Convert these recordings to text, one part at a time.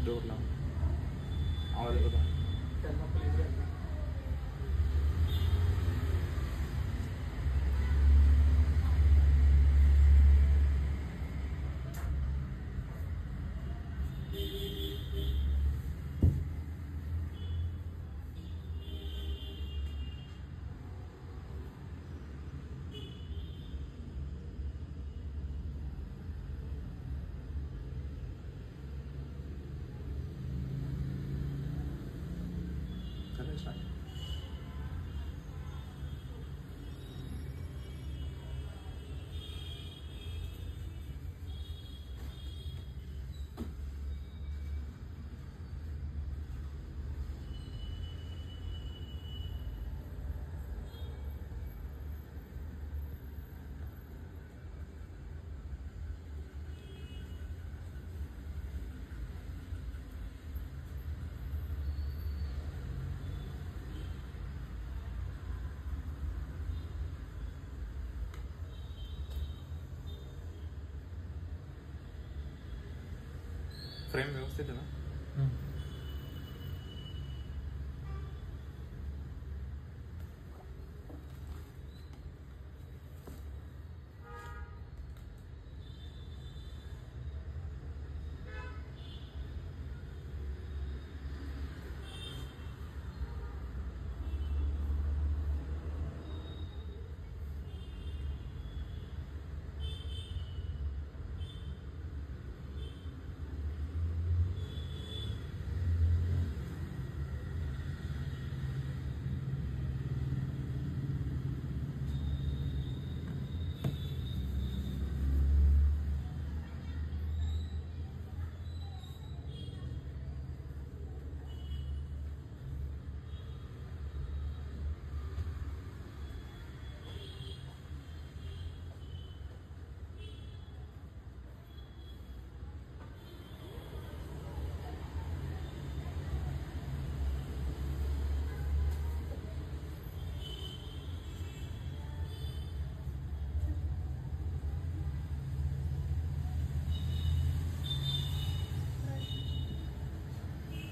Door लाव. आवाज येतो का? फ्रेम व्यवस्थित आहे ना?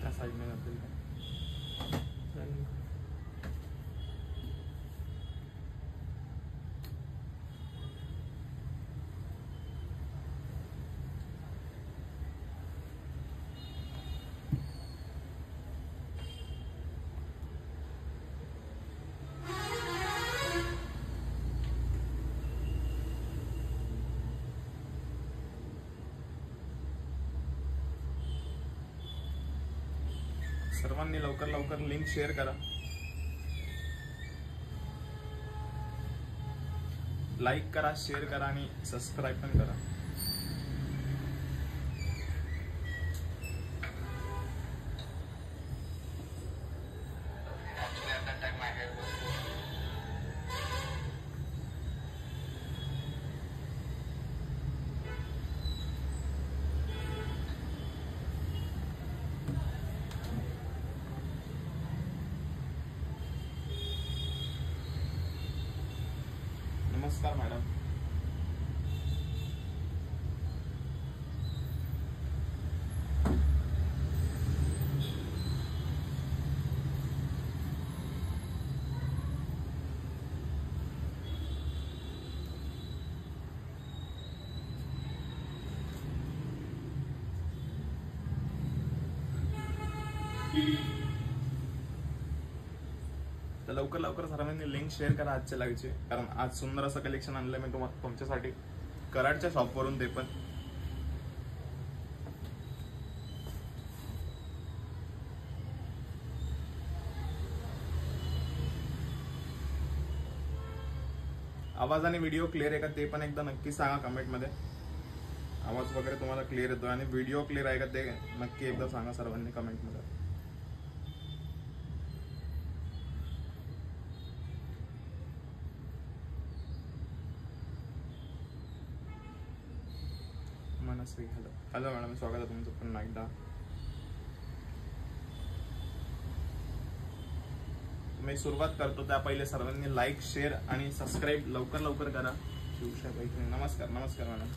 त्या साईडने जातील का? सर्वांनी लवकर लवकर लिंक शेअर करा, लाईक करा, शेअर करा आणि सबस्क्राईब पण करा. नमस्कार मॅडम. तर लवकर लवकर सर्वांनी लिंक शेअर करा आजच्या लाईव्हची, कारण आज सुंदर असं कलेक्शन आणलं मी तुमच्यासाठी कराडच्या शॉपवरून, ते पण आवाज आणि व्हिडिओ क्लिअर आहे का ते पण एकदा नक्की सांगा कमेंटमध्ये. आवाज वगैरे तुम्हाला क्लिअर येतो आणि व्हिडिओ क्लिअर आहे का ते नक्की एकदा सांगा सर्वांनी कमेंटमध्ये. मनस्वी, हॅलो हॅलो मॅडम, स्वागत आहे तुमचं पुन्हा एकदा. मी सुरुवात करतो त्या पहिले सर्वांनी लाईक शेअर आणि सबस्क्राईब लवकर लवकर करा. शिवशाही, नमस्कार नमस्कार मॅडम.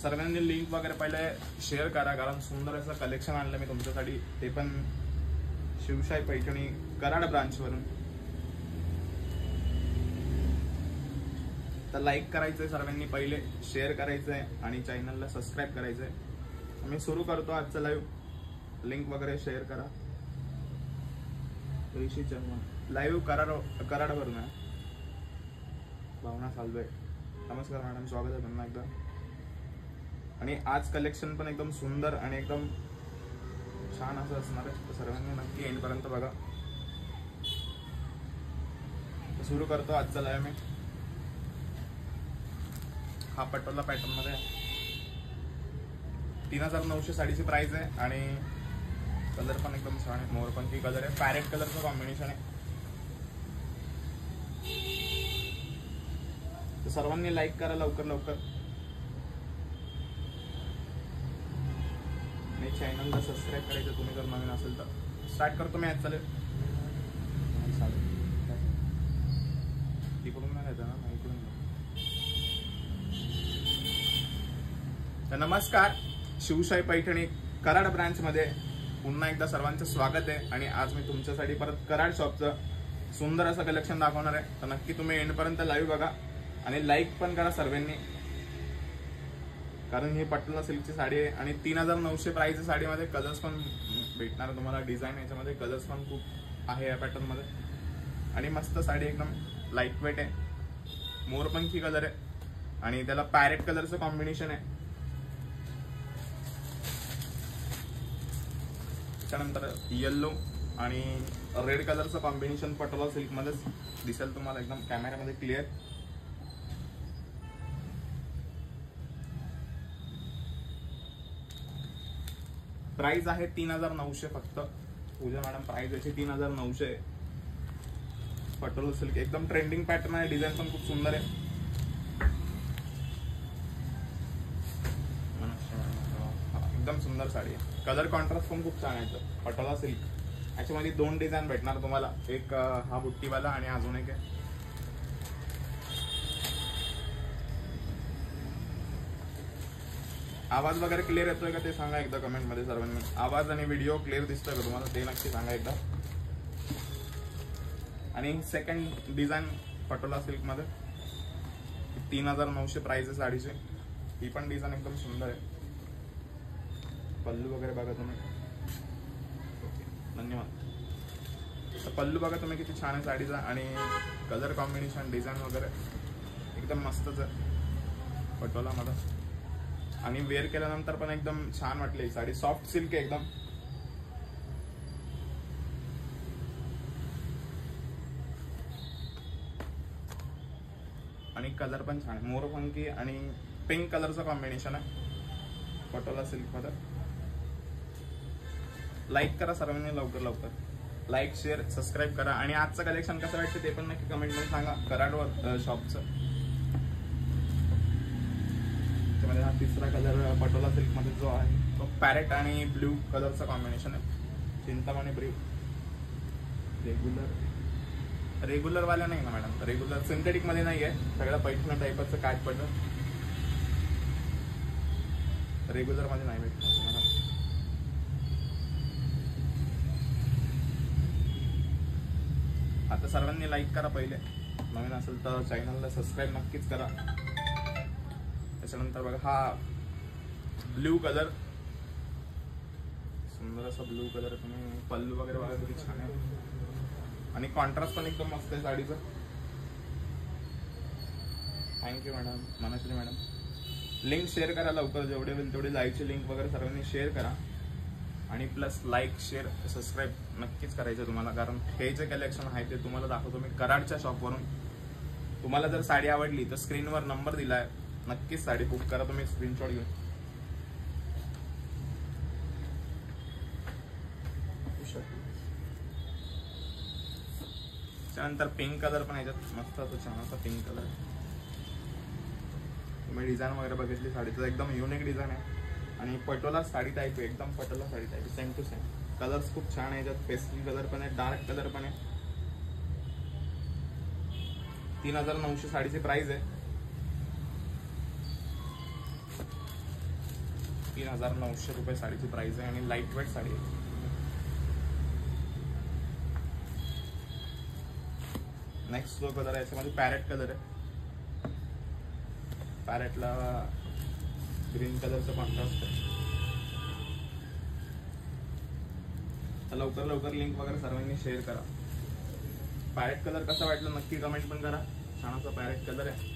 सर्वांनी लिंक वगैरे पहिले शेअर करा, कारण सुंदर असं कलेक्शन आणलं मी तुमच्यासाठी, ते पण शिवशाही पैठणी कराड ब्रांच वरून. तर लाईक करायचंय सर्वांनी, पहिले शेअर करायचंय आणि चॅनलला सबस्क्राईब करायचंय. मी सुरू करतो आजचं लाईव्ह. लिंक वगैरे शेअर करा. लाईव्ह कराडवरून आहे. भावना सालवे, नमस्कार मॅडम, स्वागत आहे पुन्हा एकदा. आणि आज कलेक्शन पण एकदम सुंदर आणि एकदम छान असं असणार आहे. सर्वांनी नक्की एंड पर्यंत बघा. सुरू करतो आजचा लाईव्ह मी. हा पटोला पॅटर्न मध्ये 3900 साडीची प्राइस आहे आणि कलर पण एकदम छान आहे. मोरपंखी कलर आहे, पॅरेट कलरचं कॉम्बिनेशन आहे. तर सर्वांनी लाईक करा लवकर लवकर आणि चॅनलला सबस्क्राईब करायचं तुम्ही जर नवीन असेल तर. स्टार्ट करतो मी आज. चालेल तिकडून नाही येतं ना, इकडून. तर नमस्कार, शिवशाही पैठणी कराड ब्रांच मध्ये पुन्हा एकदा सर्वांचं स्वागत आहे. आणि आज मी तुमच्यासाठी परत कराड शॉपचं सुंदर असं कलेक्शन दाखवणार आहे. तर नक्की तुम्ही एंड पर्यंत लाईव्ह बघा आणि लाईक पण करा सर्वांनी, कारण ही पटोला सिल्कची साडी आहे आणि 3900 प्राइस साडीमध्ये कलर्स पण भेटणार तुम्हाला. डिझाईन याच्यामध्ये कलर्स पण खूप आहे या पॅटर्न मध्ये आणि मस्त साडी एकदम लाईट वेट आहे. मोरपंखी कलर आहे आणि त्याला पॅरेट कलरचं कॉम्बिनेशन आहे. त्यानंतर येल्लो आणि रेड कलरचं कॉम्बिनेशन पटोला सिल्क मध्येच दिसेल तुम्हाला एकदम कॅमेऱ्यामध्ये क्लिअर. प्राइस आहे 3900 फक्त. पूजा मॅडम, प्राइस याची 3900 आहे. पटोला सिल्क एकदम ट्रेंडिंग पॅटर्न आहे. डिझाईन पण खूप सुंदर आहे. एकदम सुंदर साडी आहे. कलर कॉन्ट्रास्ट पण खूप छान आहे. पटोला सिल्क याच्यामध्ये 2 डिझाईन भेटणार तुम्हाला. एक हा बुट्टीवाला आणि अजून एक आहे. आवाज वगैरे क्लिअर येतोय का ते सांगा एकदा कमेंट मध्ये सर्वांनी. आवाज आणि व्हिडिओ क्लिअर दिसतोय का तुम्हाला ते नक्की सांगा एकदा. आणि सेकंड डिझाईन पटोला सिल्क मध्ये 3900 प्राइस आहे साडीची. ही पण डिझाईन एकदम सुंदर आहे. पल्लू वगैरे बघा तुम्ही. धन्यवाद. पल्लू बघा तुम्ही किती छान आहे साडीचा आणि कलर कॉम्बिनेशन डिझाईन वगैरे एकदम मस्तच आहे पटोला मध्ये. आणि वेअर केल्यानंतर पण एकदम छान वाटली साडी. सॉफ्ट सिल्क आहे एकदम. आणि कलर पण छान आहे. मोरपंखी आणि पिंक कलरचं कॉम्बिनेशन आहे पटोला सिल्क मध्ये. लाईक करा सर्वांनी लवकर लवकर. लाईक शेअर सबस्क्राईब करा आणि आजचं कलेक्शन कसं वाटतं ते पण नक्की कमेंट मध्ये सांगा. कराडवर शॉपचं. त्यामध्ये हा तिसरा कलर पटोला सिल्क मध्ये जो आहे तो पॅरेट आणि ब्ल्यू कलरचं कॉम्बिनेशन आहे. चिंतामणी ब्ल्यू. रेग्युलर वाल्या नाही ना मॅडम. रेग्युलर सिंथेटिक मध्ये नाहीये. सगळं पैठणी टाईपचं काठ पडलं. रेग्युलर मध्ये नाही भेटणार मॅडम. आता सर्वांनी लाईक करा पहिले. नवीन असेल तर चॅनलला सबस्क्राईब नक्कीच करा. त्याच्यानंतर बघा हा ब्ल्यू कलर, सुंदर असा ब्ल्यू कलर. तुम्ही पल्लू वगैरे बघा किती छान आहे आणि कॉन्ट्रास्ट पण एकदम मस्त आहे साडीचं. Thank you madam, Manashri madam. Link share करा लवकर. जेवढे होईल तेवढे लाईव्हची लिंक वगैरे सर्वांनी शेअर करा आणि प्लस लाईक शेअर सबस्क्राईब नक्कीच करायचं तुम्हाला, कारण हे जे कलेक्शन आहे ते तुम्हाला दाखवतो मी कराडच्या शॉपवरून. तुम्हाला जर साडी आवडली तर स्क्रीनवर नंबर दिलाय, नक्कीच साडी बुक करा तुम्ही स्क्रीनशॉट घेऊन. त्यानंतर पिंक कलर पण याच्यात मस्त असं छान असा पिंक कलर. तुम्ही डिझाईन वगैरे बघितली साडीचं एकदम युनिक डिझाईन आहे आणि पटोला साडी टाईप आहे. एकदम Patola sari type same to same. Colours खूप छान आहे याच्यात. पेस्टल कलर पण आहे, डार्क कलर पण आहे. 3900 साडीची प्राइस आहे. 3,900 रुपये साडीची प्राइस आहे आणि लाईट वेट साडी आहे. नेक्स्ट जो कलर आहे याच्यामध्ये पॅरेट कलर आहे. पॅरेटला ग्रीन कलरचा कॉन्ट्रास्ट आहे. तर लवकर लवकर लिंक वगैरे सर्वांनी शेअर करा. पॅरेट कलर कसा वाटला नक्की कमेंट पण करा. छान असा पॅरेट कलर आहे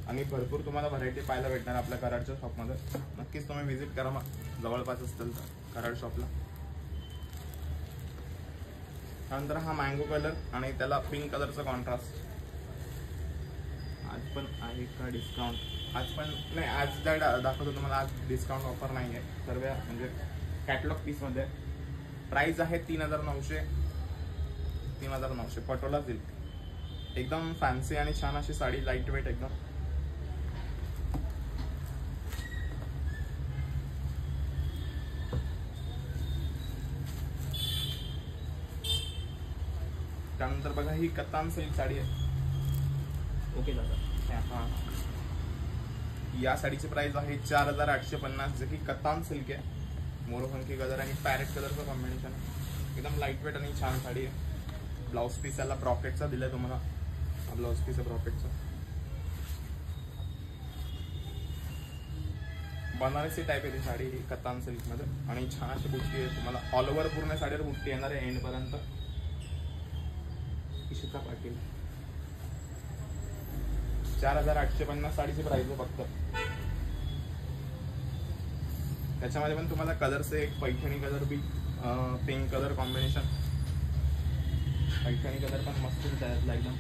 आणि भरपूर तुम्हाला व्हरायटी पाहायला भेटणार आपल्या कराडच्या शॉपमध्ये. नक्कीच तुम्ही व्हिजिट करा मग जवळपास असतील तर कराड शॉपला. त्यानंतर हा मँगो कलर आणि त्याला पिंक कलरचा कॉन्ट्रास्ट. आज पण आहे का डिस्काउंट? आज पण नाही, आज दाखवतो तुम्हाला. आज डिस्काउंट ऑफर नाही आहे. सर्व म्हणजे कॅटलॉग पीसमध्ये प्राइस आहे 3,900 पटोला सिल्क. एकदम फॅन्सी आणि छान अशी साडी, लाईट वेट एकदम. त्यानंतर बघा ही कतान सिल्क साडी आहे. ओके दादा. हा, या साडीची प्राइस आहे 4,850 जे की कतान सिल्क आहे. मोरोफंकी कलर आणि पॅरेट कलरचं कॉम्बिनेशन आहे. एकदम लाईट वेट आणि छान साडी आहे. ब्लाउज पीस याला ब्रॉकेटचा दिलाय तुम्हाला. हा ब्लाउज पीस आहे ब्रॉकेटचा. बनारसी टाईप आहे ती साडी ही कतान सिल्क मध्ये आणि छान अशी बुट्टी आहे. तुम्हाला ऑल ओव्हर पूर्ण साडीवर बुट्टी येणार आहे एंड पर्यंत. इशिता पाटील 4,850 साडीची प्राइस आहे फक्त. त्याच्यामध्ये पण तुम्हाला कलर्स आहे. एक पैठणी कलर बी pink colour combination. Paithani colour पण मस्त त्यातला एकदम.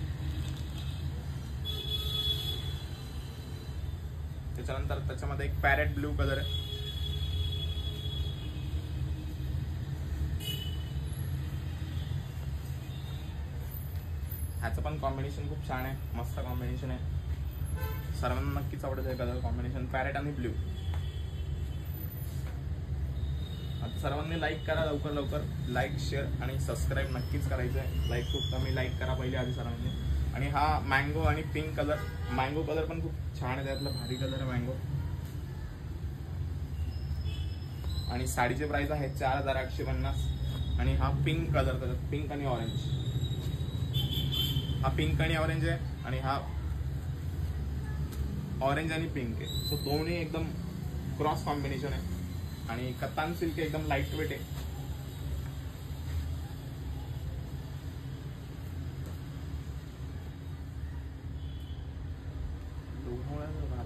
त्याच्यानंतर त्याच्यामध्ये एक पॅरेट ब्लू कलर आहे. ह्याचं पण कॉम्बिनेशन खूप छान आहे. मस्त कॉम्बिनेशन आहे. सर्वांना नक्कीच आवडत आहे कलर कॉम्बिनेशन पॅरेट आणि ब्ल्यू. आता सर्वांनी लाईक करा लवकर लवकर. लाईक शेअर आणि सबस्क्राईब नक्कीच करायचं आहे. लाईक खूप कमी, लाईक करा पहिले आधी सर्वांनी. आणि हा मँगो आणि पिंक कलर. मँगो कलर पण खूप छान आहे. त्यातला भारी कलर आहे मँगो. आणि साडीची प्राइस आहे 4,850 आणि हा पिंक कलर, पिंक आणि ऑरेंज. हा पिंक आणि ऑरेंज आहे आणि हा ऑरेंज आणि पिंक आहे. सो दोन्ही एकदम क्रॉस कॉम्बिनेशन आहे. आणि कतान सिल्क एकदम लाईट वेट आहे.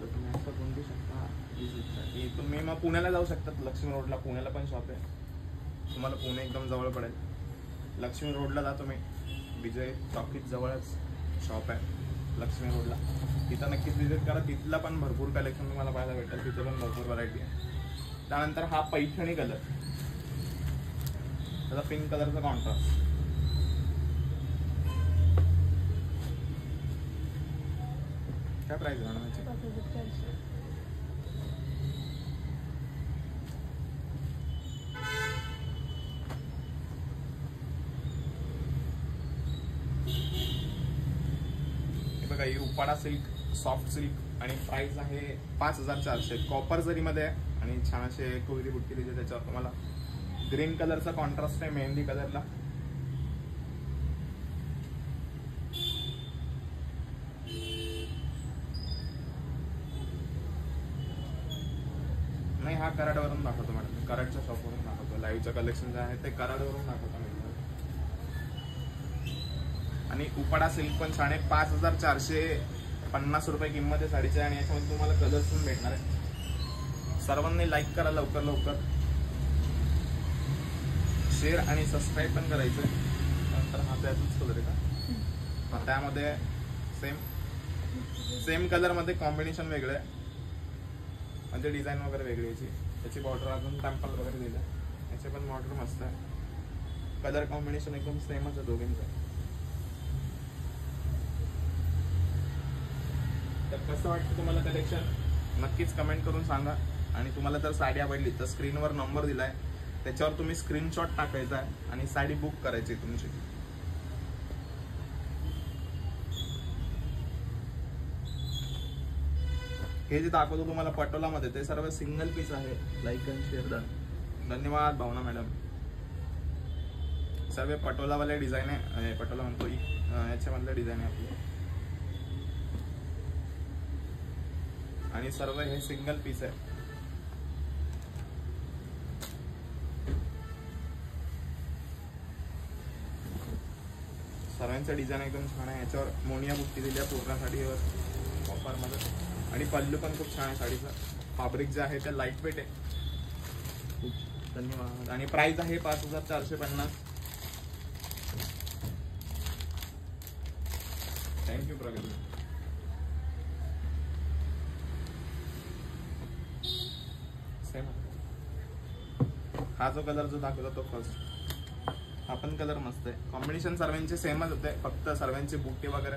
तुम्ही असं कोणती शकता. तुम्ही मग पुण्याला जाऊ शकतात. लक्ष्मी रोडला पुण्याला पण शॉप आहे. तुम्हाला पुणे एकदम जवळ पडेल. लक्ष्मी रोडला जा तुम्ही. विजय टॉकीज जवळच शॉप आहे लक्ष्मी रोडला. तिथं नक्कीच विजिट करा. तिथला पण भरपूर कलेक्शन तुम्हाला पाहायला भेटेल. तिथे पण भरपूर व्हरायटी आहे. त्यानंतर हा पैठणी कलर. त्याचा पिंक कलरचा कॉन्ट्रास्ट. काय प्राइस आहे मॅडम याची? बघा ही उपाडा सिल्क, सॉफ्ट सिल्क आणि प्राइस आहे 5,400. कॉपर जरीमध्ये आहे आणि छान असे कोयरी बुट्टी दिली. त्याच्यावर तुम्हाला ग्रीन कलरचा कॉन्ट्रास्ट आहे मेहंदी कलरला. नाही हा कराडवरून दाखवतो मॅडम. कराडच्या शॉपवरून दाखवतो. लाईव्हचं कलेक्शन जे आहे ते कराडवरून दाखवतो मी. आणि उपाडा सिल्क पण छान आहे. 5,450 रुपये किंमत आहे साडीची आणि याच्यामध्ये तुम्हाला कलर्स पण भेटणार आहे. सर्वांनी लाईक करा लवकर लवकर. शेअर आणि सबस्क्राईब पण करायचं आहे. नंतर हा त्यातच कलर आहे का? त्यामध्ये सेम कलरमध्ये कॉम्बिनेशन वेगळं आहे. म्हणजे डिझाईन वगैरे वेगळी याची. त्याची बॉर्डर अजून टेम्पल वगैरे दिलं आहे. याचे पण बॉर्डर मस्त आहे. कलर कॉम्बिनेशन एकदम सेमच आहे दोघींचं. तर कसं वाटतं तुम्हाला कलेक्शन नक्कीच कमेंट करून सांगा. आणि तुम्हाला जर साडी आवडली तर स्क्रीनवर नंबर दिलाय. त्याच्यावर तुम्ही स्क्रीनशॉट टाकायचा आहे आणि साडी बुक करायची तुमची. हे जे दाखवतो तुम्हाला पटोलामध्ये ते सर्व सिंगल पीस आहे. Like and share done. धन्यवाद भावना मॅडम. सर्व पटोलावाले डिझाईन आहे. पटोला म्हणतो याच्यामधलं डिझाईन आहे आपलं. आणि सर्व हे सिंगल पीस आहे. सर्वांचं डिझाईन एकदम छान आहे. याच्यावर मोनिया बुट्टी दिली आहे पूर्ण साडीवर ऑफरमध्ये. आणि पल्लू पण खूप छान आहे साडीचा. फॅब्रिक जे आहे ते लाईट वेट आहे. धन्यवाद. आणि प्राइस आहे 5450. थँक्यू प्रगती. सेम हा जो कलर जो दाखवला तो फर्स्ट हा पण कलर मस्त आहे. कॉम्बिनेशन सर्वांचे सेमच होते, फक्त सर्वांची बुट्टी वगैरे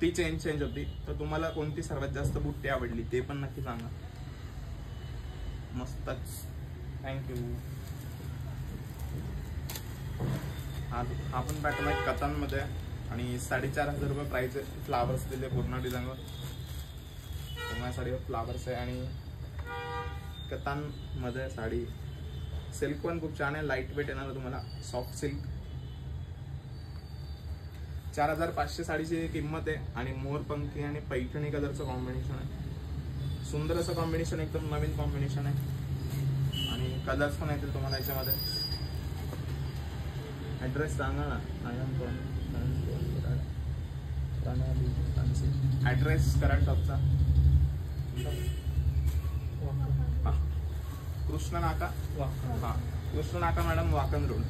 ती चेंज होती. तर तुम्हाला कोणती सर्वात जास्त बुट्टी आवडली ते पण नक्की सांगा. मस्तच. थँक्यू. हा पण पॅटर्न आहे कतांमध्ये आणि 4500 रुपये प्राइस आहे. फ्लावर्स दिले पूर्ण डिझाईनवर. पूर्ण साडीवर फ्लावर्स आहे आणि कतांमध्ये साडी. सिल्क पण खूप छान आहे. लाईट वेट येणार तुम्हाला. Soft silk. 4500 साडीची किंमत आहे. आणि मोरपंखी आणि पैठणी कलरचं कॉम्बिनेशन आहे. सुंदर असं कॉम्बिनेशन, एकदम नवीन कॉम्बिनेशन आहे. आणि कलर्स पण येतील तुम्हाला याच्यामध्ये. ऍड्रेस सांगा ना. ऍड्रेस कराड टॉपचा कृष्ण नाका. हा कृष्ण नाका मॅडम, वाकण रोड.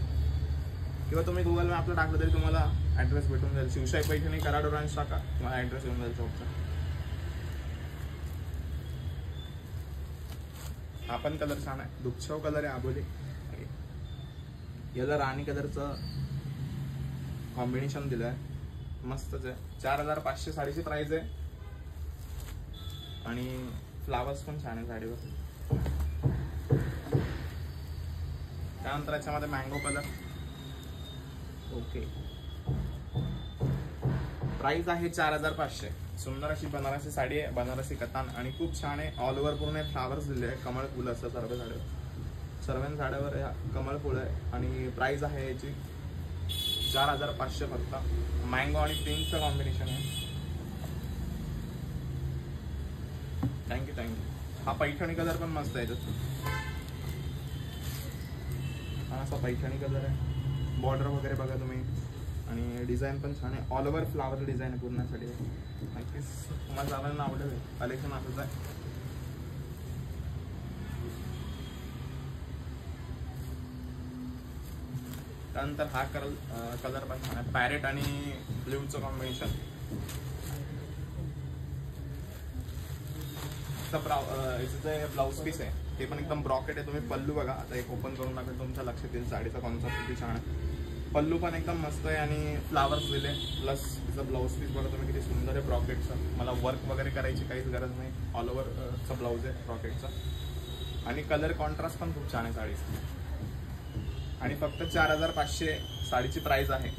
किंवा तुम्ही गुगल मॅपला टाकलं तरी तुम्हाला ऍड्रेस भेटून जाईल. शिवशाही पैठणी कराड ब्रांच टाका, तुम्हाला ऍड्रेस येऊन जाईल शॉपचा. हा पण कलर छान आहे. दुःछव कलर आहे आबोली. याला राणी कलरचं कॉम्बिनेशन दिलंय. मस्तच आहे. 4500 साडीची प्राइस आहे. आणि फ्लावर्स पण छान आहे साडीवर. त्यानंतर याच्यामध्ये मँगो कलर. ओके. प्राइस आहे 4500. सुंदर अशी बनारसी साडी आहे. बनारसी कतान आणि खूप छान आहे. ऑल ओव्हर पूर्ण फ्लावर्स दिले आहे. कमळ फुल असतं सर्व साड्यावर. सर्व साड्यावर कमळ फुल आहे. आणि प्राइस आहे याची 4500 फक्त. मँगो आणि पिंकचं कॉम्बिनेशन आहे. थँक्यू. हा पैठणी कलर पण मस्त आहे. हा असा पैठणी कलर आहे. बॉर्डर वगैरे बघा तुम्ही. आणि डिझाईन पण छान आहे. ऑल ओव्हर फ्लावर डिझाईन आहे पूर्ण साडी. नक्कीच तुम्हाला सर्वांना आवडेल. कलेक्शन असंच आहे. त्यानंतर हा कलर पण छान आहे. पॅरेट आणि ब्ल्यूचं कॉम्बिनेशन. जे ब्लाउज पीस आहे ते पण एकदम ब्रॉकेट आहे. तुम्ही पल्लू बघा. आता एक ओपन करून टाकेल तुमच्या लक्षात येईल साडीचा कॉन्सेप्ट किती छान आहे. पल्लू पण एकदम मस्त आहे आणि फ्लावर्स दिले. प्लस तिचं ब्लाउज पीस बघा तुम्ही किती सुंदर आहे ब्रॉकेटचं. मला वर्क वगैरे करायची काहीच गरज नाही. ऑल ओव्हरचा ब्लाउज आहे ब्रॉकेटचा. आणि कलर कॉन्ट्रास्ट पण खूप छान आहे साडीचा. आणि फक्त 4500 साडीची प्राइस आहे.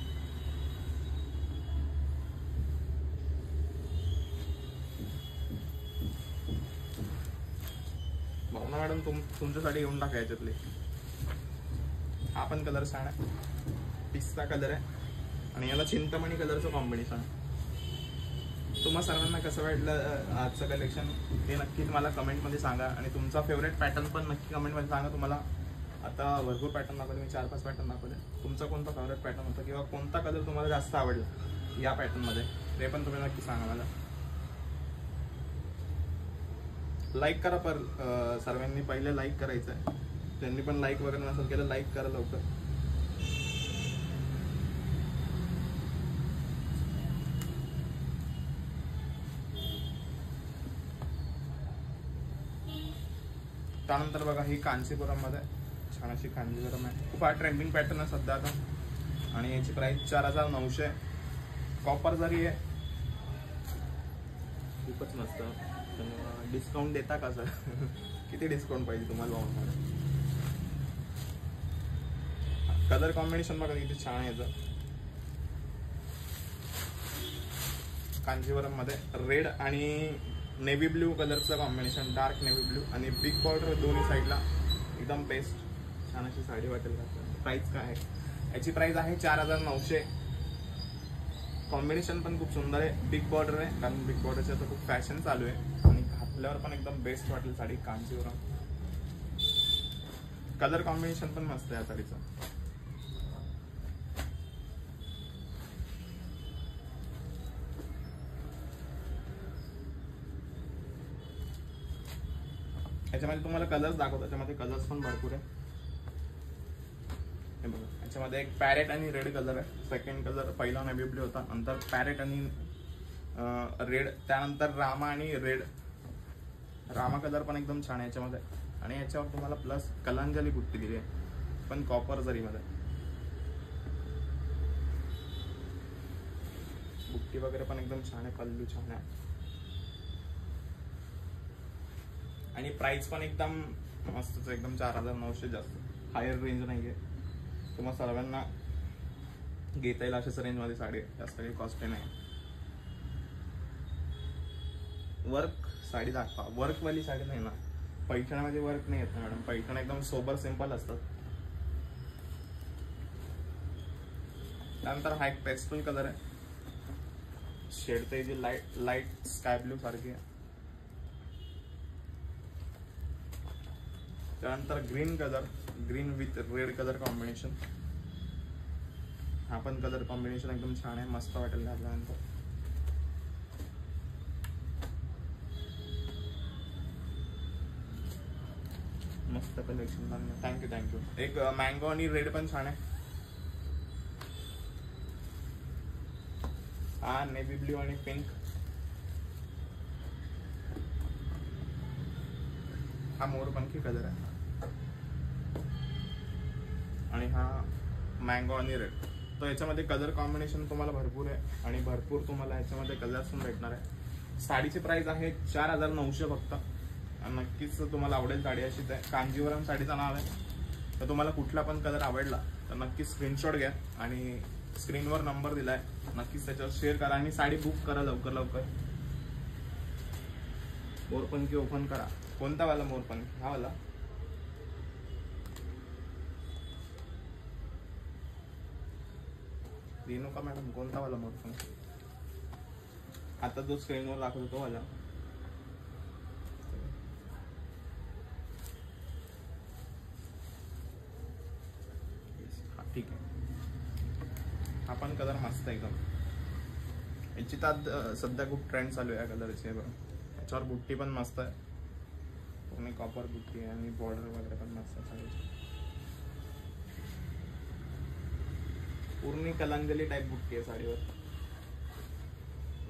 भावना मॅडम तुमच्यासाठी घेऊन टाका याच्यातले. हा पण कलर छान आहे. पिस्ता कलर आहे. आणि याला चिंतामणी कलरचं कॉम्बिनेशन आहे. तुम्हा सर्वांना कसं वाटलं आजचं कलेक्शन हे नक्कीच मला कमेंटमध्ये सांगा. आणि तुमचा फेवरेट पॅटर्न पण नक्की कमेंटमध्ये सांगा. तुम्हाला आता भरपूर पॅटर्न दाखवले. मी 4-5 पॅटर्न दाखवले. तुमचा कोणता फेवरेट पॅटर्न होता किंवा कोणता कलर तुम्हाला जास्त आवडला या पॅटर्नमध्ये ते पण तुम्ही नक्की सांगा मला. लाईक करा. सर्वांनी पहिले लाईक करायचं आहे. त्यांनी पण लाईक वगैरे नसेल केलं लाईक करा लवकर. त्यानंतर बघा ही कांचीपुरम मध्ये छान अशी कांजीवरम आहे. खूप हा ट्रेंडिंग पॅटर्न आहे सध्या आता. आणि याची प्राइस 4900. कॉपर जरी आहे. खूपच मस्त. डिस्काउंट देता का सर? किती डिस्काउंट पाहिजे तुम्हाला भावना? कलर कॉम्बिनेशन बघा किती छान आहे याचं. कांजीवरम मध्ये रेड आणि नेव्ही ब्ल्यू कलरचं कॉम्बिनेशन, डार्क नेव्ही ब्ल्यू आणि बिग बॉर्डर दोन्ही साईडला एकदम बेस्ट छान अशी साडी वाटेल का. प्राइस काय आहे याची? प्राइस आहे 4900. कॉम्बिनेशन पण खूप सुंदर आहे, बिग बॉर्डर आहे, कारण बिग बॉर्डरची आता खूप फॅशन चालू आहे आणि घातल्यावर पण एकदम बेस्ट वाटेल साडी. कांजीवरम कलर कॉम्बिनेशन पण मस्त आहे या साडीचं. याच्यामध्ये तुम्हाला कलर्स दाखवतो, त्याच्यामध्ये कलर्स पण भरपूर आहे. हे बघा, याच्यामध्ये एक पॅरेट आणि रेड कलर आहे. सेकंड कलर पहिला नेव्ही ब्ल्यू होता, नंतर पॅरेट आणि रेड, त्यानंतर रामा आणि रेड. रामा कलर पण एकदम छान आहे याच्यामध्ये. आणि याच्यावर तुम्हाला प्लस कलांजली बुट्टी दिली आहे, पण कॉपर जरीमध्ये. बुट्टी वगैरे पण एकदम छान आहे, पल्लू छान आहे आणि प्राइस पण एकदम मस्तच, एकदम 4900. जास्त हायर रेंज नाहीये, तुम्हाला सर्वांना घेता येईल अशाच रेंजमध्ये साडी आहे, जास्त काही कॉस्टली नाही. वर्क साडी दाखवा, वर्कवाली साडी नाही ना, पैठणामध्ये वर्क नाही येत ना मॅडम. पैठण एकदम सोबर सिंपल असतात. त्यानंतर हा एक पेस्टल कलर आहे, शेड ते जी लाईट स्काय ब्लू सारखी आहे. त्यानंतर green colour, green with red colour combination. हा पण कलर कॉम्बिनेशन एकदम छान आहे, मस्त वाटेल घातल्यानंतर. मस्त कलेक्शन, थँक्यू. एक मँगो आणि रेड पण छान आहे. हा नेव्ही ब्ल्यू आणि पिंक. हा मोरपंखी कलर आहे आणि हा मँगो आणि रेड. तो याच्यामध्ये कलर कॉम्बिनेशन तुम्हाला भरपूर आहे आणि भरपूर तुम्हाला याच्यामध्ये कलर्स पण भेटणार आहे. साडीची प्राइस आहे 4900 फक्त. नक्कीच तुम्हाला आवडेल साडी. अशीच आहे, कांजीवरम साडीचं नाव आहे. तर तुम्हाला कुठला पण कलर आवडला तर नक्कीच स्क्रीनशॉट घ्या आणि स्क्रीनवर नंबर दिलाय, नक्कीच त्याच्यावर शेअर करा आणि साडी बुक करा लवकर. मोरपंखी ओपन करा. कोणता वाला मोरपंखी? हा वाला. रेणुका मॅडम, कोणता वाला मोरपंखी? आता जो स्क्रीनवर दाखवतो तो वाला. ठीक आहे, हा पण कलर मस्त आहे एकदम. याची तर सध्या खूप ट्रेंड चालू आहे या कलरची. याच्यावर बुट्टी पण मस्त आहे, पूर्ण कॉपर बुट्टी आहे आणि बॉर्डर वगैरे पण मस्त आहे. पूर्ण कलांजली टाईप बुट्टी आहे साडीवर.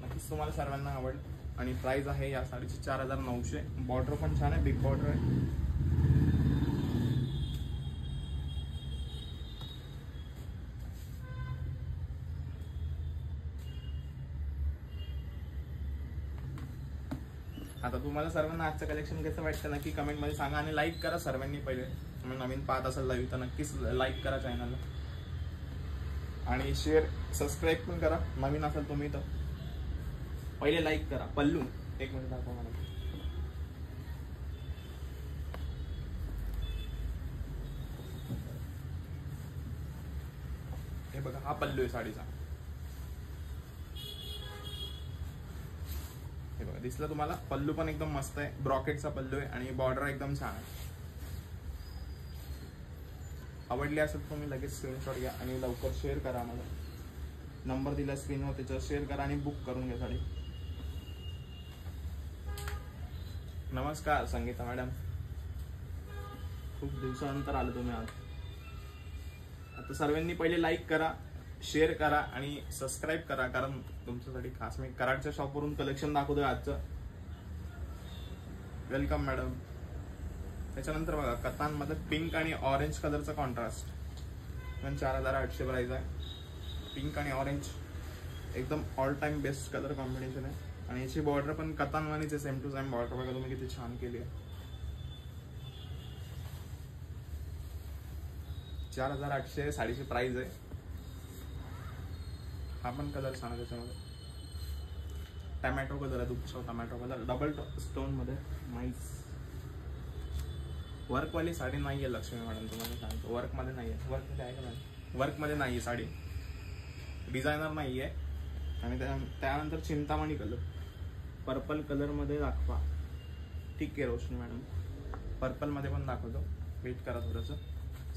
नक्कीच तुम्हाला सर्वांना आवडेल. आणि प्राइस आहे या साडीची 4900. बॉर्डर पण छान आहे, बिग बॉर्डर आहे. आता तुम्हाला सर्वांना आजचं कलेक्शन कसं वाटतं नक्की कमेंट मध्ये सांगा आणि लाईक करा सर्वांनी. पहिले तुम्ही नवीन पाहत असाल लाईव्ह तर नक्कीच लाईक करा चॅनलला आणि शेअर सबस्क्राईब पण करा. नवीन असाल तुम्ही तर पहिले लाईक करा. पल्लू एक मिनिट दाखवा मला. हे बघा, हा पल्लू आहे साडीचा. हे बघा, दिसलं तुम्हाला? पल्लू पण एकदम मस्त आहे, ब्रॉकेटचा पल्लू आहे आणि बॉर्डर एकदम छान आहे. आवडली असेल तुम्ही लगेच स्क्रीनशॉट घ्या आणि लवकर शेअर करा. आम्हाला नंबर दिला स्क्रीनवर, त्याच्यावर शेअर करा आणि बुक करून घ्या साडी. नमस्कार संगीता मॅडम, खूप दिवसानंतर आलो तुम्ही आज. आता सर्वांनी पहिले लाईक करा, शेअर करा आणि सबस्क्राईब करा, कारण तुमच्यासाठी खास मी कराडच्या शॉपवरून कलेक्शन दाखवतोय आजचं. Welcome madam. त्याच्यानंतर बघा, कतांमध्ये पिंक आणि ऑरेंज कलरचा कॉन्ट्रास्ट, पण 4800 प्राइस आहे. पिंक आणि ऑरेंज एकदम all time best colour combination आहे आणि याची बॉर्डर पण कतांवानीचे सेम टू सेम बॉर्डर बघा तुम्ही किती छान केली आहे. 4800 साडीची प्राइस आहे. हा पण कलर छान आहे त्याच्यामध्ये. टमॅटो कलर आहे, दुःख टमॅटो कलर डबल स्टोन मध्ये नाईस. वर्कवाली साडी नाही आहे लक्ष्मी मॅडम, तुम्हाला सांगतो वर्कमध्ये नाही आहे. वर्कमध्ये आहे का मॅडम? वर्कमध्ये नाही आहे साडी, डिझायनर नाही आहे. आणि त्यानंतर चिंतामणी कलर, पर्पल कलरमध्ये दाखवा. ठीक आहे रोशनी मॅडम, पर्पलमध्ये पण दाखवतो, वेट करा थोडंसं,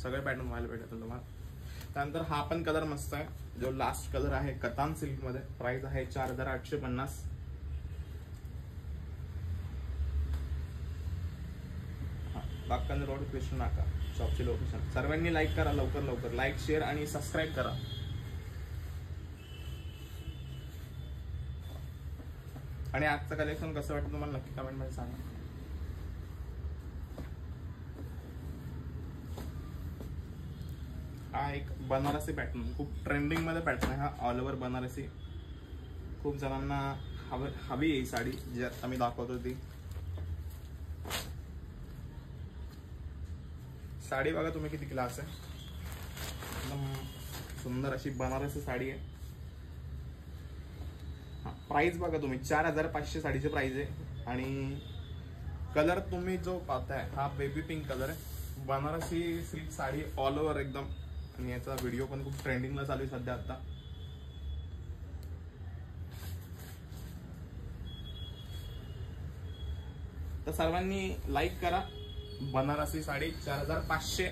सगळे पॅटर्न व्हायला भेटतील तुम्हाला. त्यानंतर हा पण कलर मस्त आहे, जो लास्ट कलर आहे कतान सिल्कमध्ये. प्राइस आहे 4850. बाक्कन रोड, कृष्ण नाका, शॉपची लोकेशन. सर्वांनी लाईक करा लवकर लवकर, लाईक शेअर आणि सबस्क्राईब करा. आणि आजचं कलेक्शन कसं वाटतं तुम्हाला नक्की कमेंट मध्ये सांगा. हा एक बनारसी पॅटर्न, खूप ट्रेंडिंग मध्ये पॅटर्न आहे हा, ऑल ओव्हर बनारसी. खूप जणांना हवी आहे साडी, जी आता मी दाखवतो ती साडी. बघा तुम्ही किती क्लास आहे, एकदम सुंदर अशी बनारसी साडी आहे. हा प्राइस बघा तुम्ही, 4500 साडीचे प्राइस आहे. आणि कलर तुम्ही जो पाहताय हा बेबी पिंक कलर आहे, बनारसी सिल्क साडी ऑल ओव्हर एकदम. आणि याचा व्हिडिओ पण खूप ट्रेंडिंगला चालू आहे सध्या आता. तर सर्वांनी लाईक करा. Banarasi sari 4500,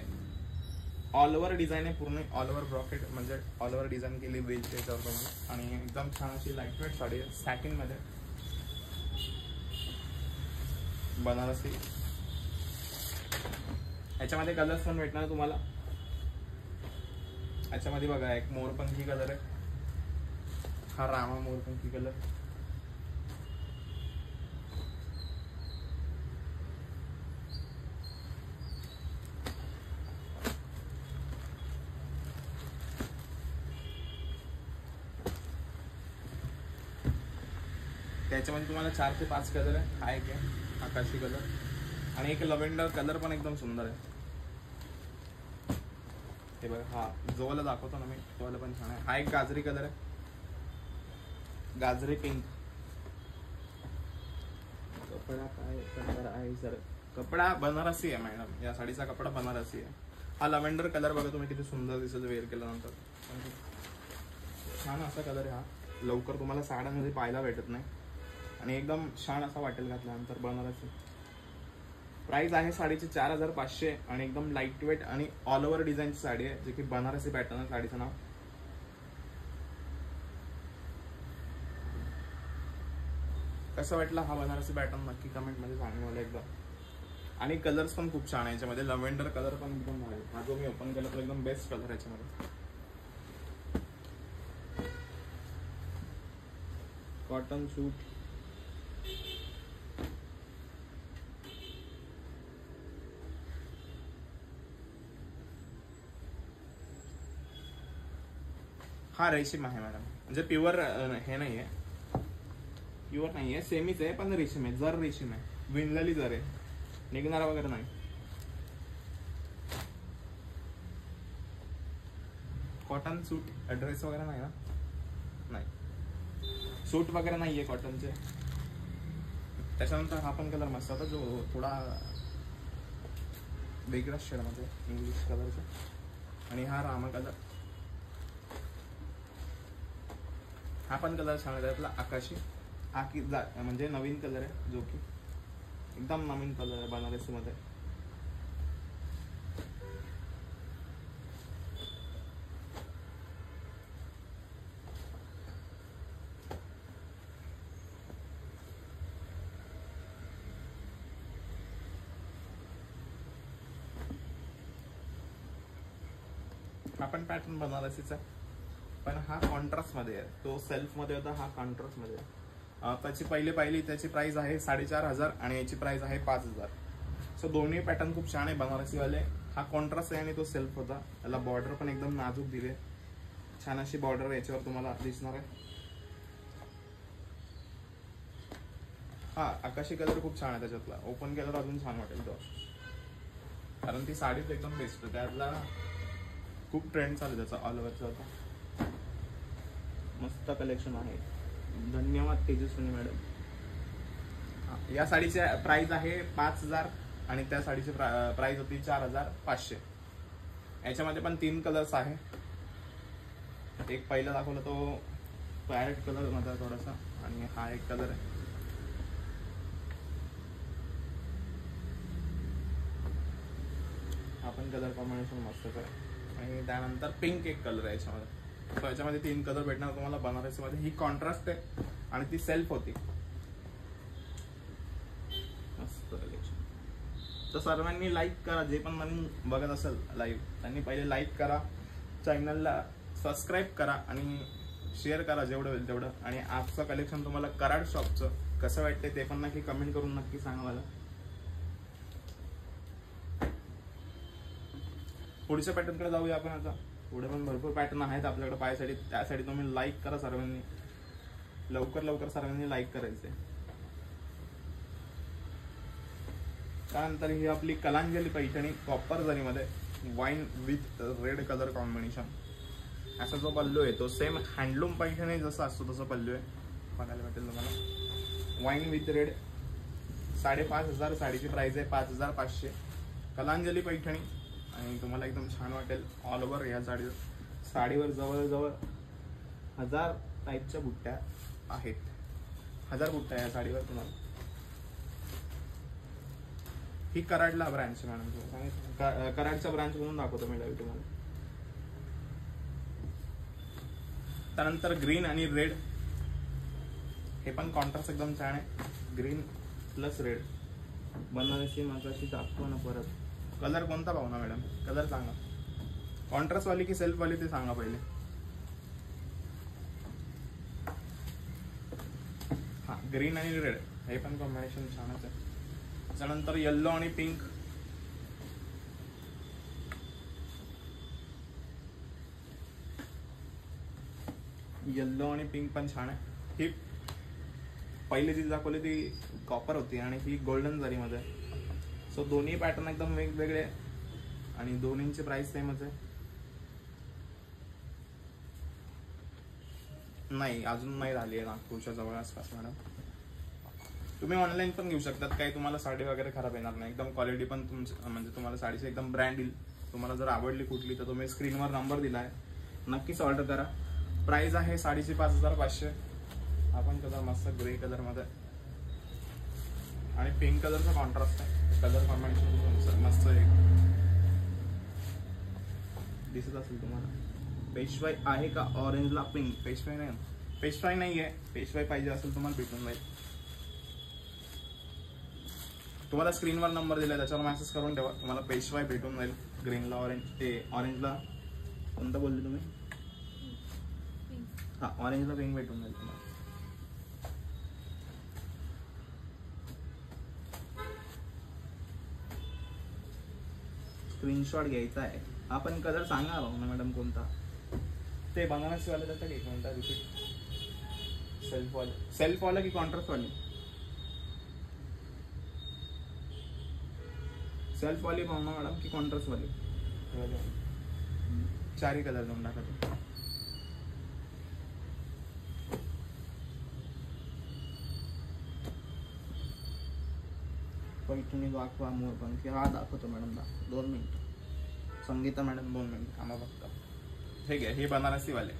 all over design आहे, पूर्ण ऑल ओव्हर ब्रॉकेट, म्हणजे ऑल ओव्हर डिझाईन केली वेलच्या याच्यावर तुम्हाला. आणि एकदम छान अशी लाईट वेट साडी आहे, सॅटिन मध्ये बनारसी. याच्यामध्ये कलर्स पण भेटणार तुम्हाला. याच्यामध्ये बघा एक मोरपंखी कलर आहे, हा रामा मोरपंखी कलर. त्याच्यामध्ये तुम्हाला 4 ते 5 कलर आहे. हा एक आहे आकाशी कलर, आणि एक लव्हेंडर कलर पण एकदम सुंदर आहे. हे बघा, हा जो वाला दाखवतो ना मी, तो वाला पण छान आहे. हा एक गाजरी कलर आहे, गाजरी पिंक. कपडा काय कलर आहे सर? कपडा बनारसी आहे मॅडम, या साडीचा कपडा बनारसी आहे. हा लव्हेंडर कलर बघा तुम्ही, किती सुंदर दिसत वेअर केल्यानंतर. छान असा कलर आहे हा, लवकर तुम्हाला साड्यांमध्ये पाहायला भेटत नाही, आणि एकदम छान असा वाटेल घातल्यानंतर बनारसी. प्राइस आहे साडीची 4500, आणि एकदम लाईट वेट आणि ऑल ओव्हर डिझाईनची साडी आहे, जे की बनारसी पॅटर्न आहे. साडीचं नाव कसं वाटलं हा बनारसी पॅटर्न नक्की कमेंट मध्ये सांगा मला एकदा. आणि कलर्स पण खूप छान आहे याच्यामध्ये, लव्हेंडर कलर पण एकदम भारी. हा जो मी ओपन केला तो एकदम बेस्ट कलर आहे याच्यामध्ये. कॉटन सूट, हा रेशीम आहे मॅडम, म्हणजे प्युअर हे नाहीये, प्युअर नाहीये, सेमीच आहे, पण रेशीम आहे, जर रेशीम आहे, विणलेली जर आहे, निघणारा वगैरे नाही. कॉटन सूट, ड्रेस वगैरे नाही ना, नाही सूट वगैरे नाहीये कॉटनचे. त्याच्यानंतर हा पण कलर मस्त होता, जो थोडा वेगळा शेडमध्ये इंग्लिश कलरचा. आणि हा रामा कलर, हा पण कलर छान आहे, त्यातला आकाशी. हा की म्हणजे नवीन कलर आहे, जो की एकदम नवीन कलर आहे बनारसी मध्ये. हा पण पॅटर्न बनारसीचा, पण हा कॉन्ट्रास्ट मध्ये आहे, तो सेल्फ मध्ये होता, हा कॉन्ट्रास्ट मध्ये आहे. त्याची पहिली त्याची प्राइस आहे 4500, आणि याची प्राइस आहे 5000. सो दोन्ही पॅटर्न खूप छान आहे बनारसी वाले. हा कॉन्ट्रास्ट आहे आणि तो सेल्फ होता. त्याला बॉर्डर पण एकदम नाजूक दिले, छान अशी बॉर्डर याच्यावर तुम्हाला दिसणार आहे. हा आकाशी कलर खूप छान आहे त्याच्यातला, ओपन कलर अजून छान वाटेल तो, कारण ती साडीच एकदम बेस्ट आहे. त्यातला खूप ट्रेंड चालू त्याचा ऑल ओव्हरचा होता, मस्त कलेक्शन आहे. धन्यवाद तेजस्विनी मॅडम. या साडीचे प्राइस आहे 5000 आणि त्या साडीची प्राइस होती 4500. याच्यामध्ये पण 3 कलर्स आहे. एक पहिला दाखवला तो पॅरेट कलर मध्ये थोडासा, आणि हा एक कलर आहे. हा पण कलर कॉम्बिनेशन मस्तच आहे. आणि त्यानंतर पिंक एक कलर आहे याच्यामध्ये. तो याच्यामध्ये 3 कलर भेटणार तुम्हाला बनारसी मध्ये. ही कॉन्ट्रास्ट आहे आणि ती सेल्फ होती. मस्त कलेक्शन. तर सर्वांनी लाईक करा. जे पण नवीन बघत असेल लाईव्ह त्यांनी पहिले लाईक करा, चॅनलला सबस्क्राईब करा आणि शेअर करा जेवढं होईल तेवढं. आणि आजचं कलेक्शन तुम्हाला कराड शॉपचं कसं वाटतंय ते पण नक्की कमेंट करून नक्की सांगा मला. पुढच्या पॅटर्नकडे जाऊया आपण आता. पुढे पण भरपूर पॅटर्न आहेत आपल्याकडे पायासाठी. त्यासाठी तुम्ही लाईक करा सर्वांनी. लवकर सर्वांनी लाईक करायचंय. त्यानंतर ही आपली कलांजली पैठणी कॉपर जरीमध्ये wine with red colour combination. असा जो पल्लू आहे तो सेम हँडलूम पैठणी जसा असतो तसा पल्लू आहे. बघायला भेटेल तुम्हाला. Wine with red 5500. साडीची प्राइस आहे 5500. कलांजली पैठणी. आणि तुम्हाला एकदम छान वाटेल. ऑल ओव्हर या साडीवर जवळजवळ 1000 टाईपच्या बुट्ट्या आहेत. 1000 बुट्ट्या या साडीवर तुम्हाला. ही कराडला ब्रांच मॅडम. कराडच्या ब्रांच म्हणून दाखवतो मी लाईव्ह तुम्हाला. त्यानंतर ग्रीन आणि रेड. हे पण कॉन्ट्रास्ट एकदम छान आहे. Green plus red. बनारसी मागाशी दाखवा ना परत. कलर कोणता पाहू ना मॅडम? कलर सांगा. कॉन्ट्रास्ट वाली की सेल्फ वाली ते सांगा पहिले. हा ग्रीन आणि रेड हे पण कॉम्बिनेशन छानच आहे. त्यानंतर येल्लो आणि पिंक. येल्लो आणि पिंक पण छान आहे. ही पहिली जी दाखवली ती कॉपर होती आणि ही गोल्डन जरीमध्ये. सो दोन्ही पॅटर्न एकदम वेगवेगळे आणि दोन्हींची प्राइस सेमच आहे. नाही अजून नाही झाली आहे नागपूरच्या जवळ आसपास मॅडम. तुम्ही ऑनलाईन पण घेऊ शकतात. काही तुम्हाला साडी वगैरे खराब येणार नाही. एकदम क्वालिटी पण तुमची म्हणजे तुम्हाला साडीची एकदम ब्रँड येईल. तुम्हाला जर आवडली कुठली तर तुम्ही स्क्रीनवर नंबर दिलाय, नक्कीच ऑर्डर करा. प्राइस आहे साडीची 5500. आपण कलर मस्त ग्रे कलर मध्ये आणि पिंक कलरचा कॉन्ट्रास्ट आहे. कलर कॉम्बिनेशन मस्त एक दिसत असेल तुम्हाला. पेशवाई आहे का ऑरेंजला पिंक? पेशवाई नाही. पेशवाई नाही आहे. पेशवाई पाहिजे असेल तुम्हाला भेटून जाईल. तुम्हाला स्क्रीनवर नंबर दिलाय त्याच्यावर मेसेज करून ठेवा. तुम्हाला पेशवाई भेटून जाईल. ग्रीनला ऑरेंज ते ऑरेंजला कोणतं बोलले तुम्ही? हा ऑरेंजला पिंक भेटून जाईल तुम्हाला. स्क्रीनशॉट घ्यायचा आहे. आपण कलर सांगा ना मॅडम कोणता. ते बनारसी वाले त्याचा एक मिनिट रिपीट. सेल्फ वाला की कॉन्ट्रास्ट वाली? सेल्फ वाली पाहू ना मॅडम की कॉन्ट्रास्ट वाली? चारही कलर देऊन टाका. पैठणी दाखवा. मोरपंखी हा दाखवतो madam. 2 minute. Sangeeta madam 2 minute आम्हा बघता. ठीक आहे. हे बनारसी वाले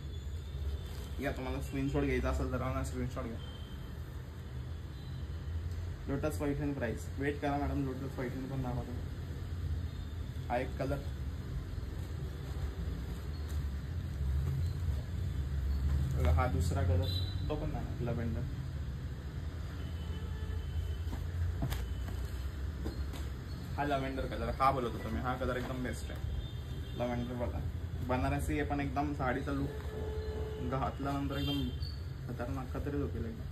घ्या. तुम्हाला स्क्रीनशॉट घ्यायचा असेल तर ना स्क्रीनशॉट घ्या. Lotus Paithani price. वेट करा मॅडम. लोटस पैठणी पण दाखवतो. हा एक कलर. हा दुसरा कलर तो पण नाही. लव्हेंडर. हा लव्हेंडर कलर. हा बोलत होतो मी. हा कलर एकदम बेस्ट आहे. लव्हेंडर वाला बनारसी आहे पण एकदम साडीचा लुक घातल्यानंतर एकदम खतरनाक खतरीच होतील एकदम.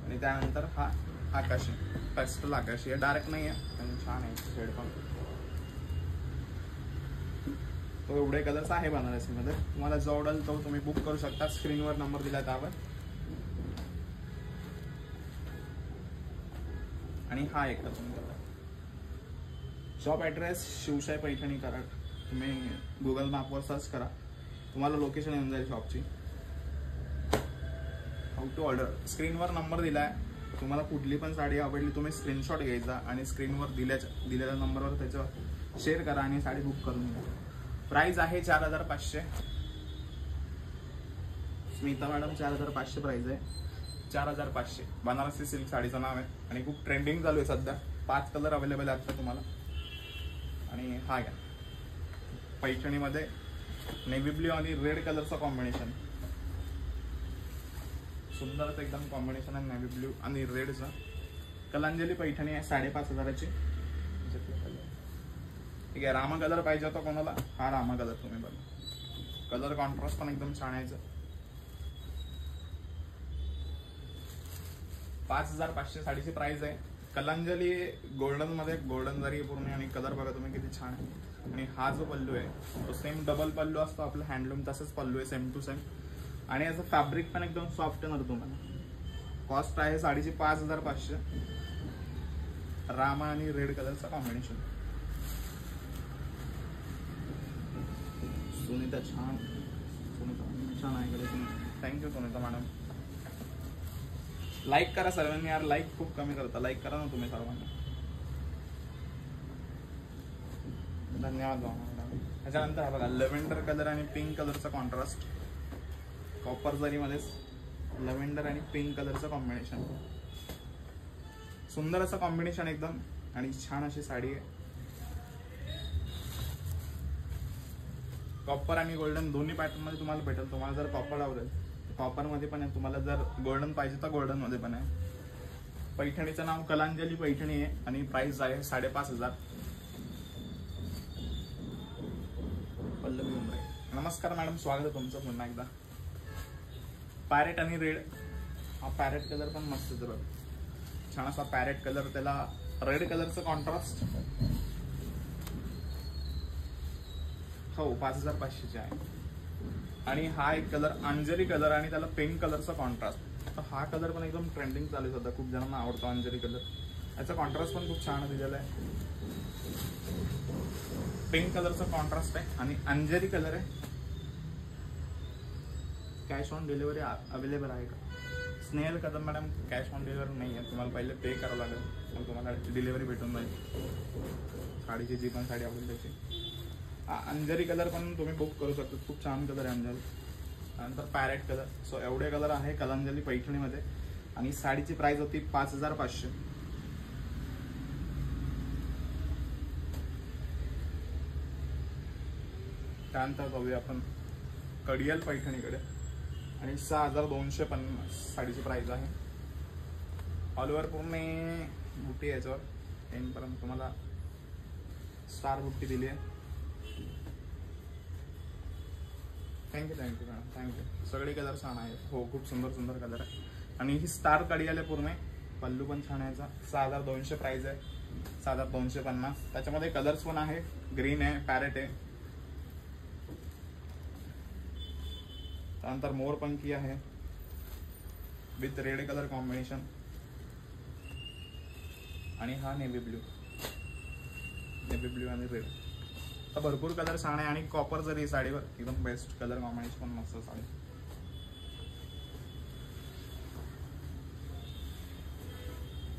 आणि त्यानंतर हा आकाशी. पेस्टल आकाशी आहे. डार्क नाही आहे पण छान आहे शेड पण. तो एवढे कलर्स आहे बनारसी मध्ये. तुम्हाला जो आवडेल तो तुम्ही बुक करू शकता. स्क्रीनवर नंबर दिला त्यावर. आणि हा एक colour. Shop address Shivshahi Paithani Karad. तुम्ही गुगल मॅपवर सर्च करा. तुम्हाला लोकेशन येऊन जाईल शॉपची. हाऊ टू ऑर्डर, स्क्रीनवर नंबर दिलाय. तुम्हाला कुठली पण साडी आवडली तुम्ही स्क्रीनशॉट घ्यायचा आणि स्क्रीनवर दिलेल्या नंबरवर त्याच्यावर शेअर करा आणि साडी बुक करून घ्या. प्राइस आहे 4500. स्मिता मॅडम 4500 प्राइस आहे. 4500 बनारसी सिल्क साडीचं नाव आहे आणि खूप ट्रेंडिंग चालू आहे सध्या. 5 कलर अवेलेबल आहेत आता तुम्हाला. आणि हा घ्या, पैठणीमध्ये नेव्ही ब्ल्यू आणि रेड कलरचं कॉम्बिनेशन. सुंदरच एकदम कॉम्बिनेशन आहे नेव्ही ब्ल्यू आणि रेडचं. कलांजली पैठणी आहे 5500ची. ठीक आहे. रामा कलर पाहिजे होता कोणाला, हा रामा कलर तुम्ही बघा. कलर कॉन्ट्रास्ट पण एकदम छान आहे. 5500 साडीची प्राइस आहे. कलांजली गोल्डन मध्ये, गोल्डन जरी पूर्ण आणि कलर बघा तुम्ही किती छान आहे. आणि हा जो पल्लू आहे तो सेम डबल पल्लू असतो आपलं हँडलूम, तसंच पल्लू आहे सेम टू सेम. आणि याचं फॅब्रिक पण एकदम सॉफ्ट येणार तुम्हाला. कॉस्ट आहे साडीची 5500. रामा आणि रेड कलरचं कॉम्बिनेशन. सुनीता छान, सुनीता छान आहे का तुम्ही. Thank you Sunita madam. लाईक करा सर्वांनी यार, लाईक खूप कमी करता. लाईक करा ना तुम्ही सर्वांनी. धन्यवाद मॅडम. त्याच्यानंतर हा बघा लेव्हेंडर कलर आणि पिंक कलरचा कॉन्ट्रास्ट. कॉपर जरीमध्येच लेव्हेंडर आणि पिंक कलरचं कॉम्बिनेशन. सुंदर असं कॉम्बिनेशन एकदम आणि छान अशी साडी आहे. कॉपर आणि गोल्डन दोन्ही पॅटर्न मध्ये तुम्हाला भेटेल. तुम्हाला जर कॉपर आवडेल कॉपर मध्ये पण आहे, तुम्हाला जर गोल्डन पाहिजे तर गोल्डन मध्ये पण आहे. पैठणीचं नाव कलांजली पैठणी आहे आणि प्राइस आहे 5500. पल्लवी उमरे, नमस्कार मॅडम, स्वागत आहे तुमचं पुन्हा एकदा. पॅरेट आणि रेड, हा पॅरेट कलर पण मस्त आहे बघ. छान असा पॅरेट कलर, त्याला रेड कलरचं कॉन्ट्रास्ट. हो 5500 आहे. आणि हा एक कलर अंजली कलर आणि त्याला पिंक कलरचा कॉन्ट्रास्ट. हा कलर पण एकदम ट्रेंडिंग चालू आहे सध्या, खूप जणांना आवडतो अंजली कलर. याचा कॉन्ट्रास्ट पण खूप छान दिलेला आहे. पिंक कलरचा कॉन्ट्रास्ट आहे आणि अंजली कलर आहे. कॅश ऑन डिलिव्हरी अवेलेबल आहे का. स्नेहल कदम मॅडम, कॅश ऑन डिलिव्हरी नाही आहे. तुम्हाला पहिले पे करावं लागेल, मग तुम्हाला डिलिव्हरी भेटून जाईल साडीची, जी पण साडी आवडेल त्याची. अंजरी कलर पण तुम्ही बुक करू शकता, खूप छान कलर आहे अंजली. त्यानंतर पॅरेट कलर. सो एवढे कलर आहे कलांजली पैठणीमध्ये आणि साडीची प्राइस होती 5500. त्यानंतर जाऊया आपण कडियाल पैठणीकडे आणि 6250 साडीची प्राइस आहे. ऑल ओव्हर पूर्ण बुट्टी याच्यावर 10 पर्यंत तुम्हाला स्टार बुट्टी दिली आहे. Thank you thank you madam, thank you. सगळे कलर छान आहेत. हो खूप सुंदर सुंदर कलर आहे आणि ही स्टार कडियाल आहे पूर्ण. पल्लू पण छान आहे. 6200 प्राइस आहे. 6250. त्याच्यामध्ये कलर्स पण आहे, ग्रीन आहे, पॅरेट आहे. त्यानंतर मोरपंखी आहे विथ रेड कलर कॉम्बिनेशन आणि हा नेव्ही ब्ल्यू, नेव्ही ब्ल्यू आणि रेड. तर भरपूर कलर छान आहे आणि कॉपर जरी साडीवर एकदम बेस्ट कलर कॉम्बिनेशन पण मस्त साडी.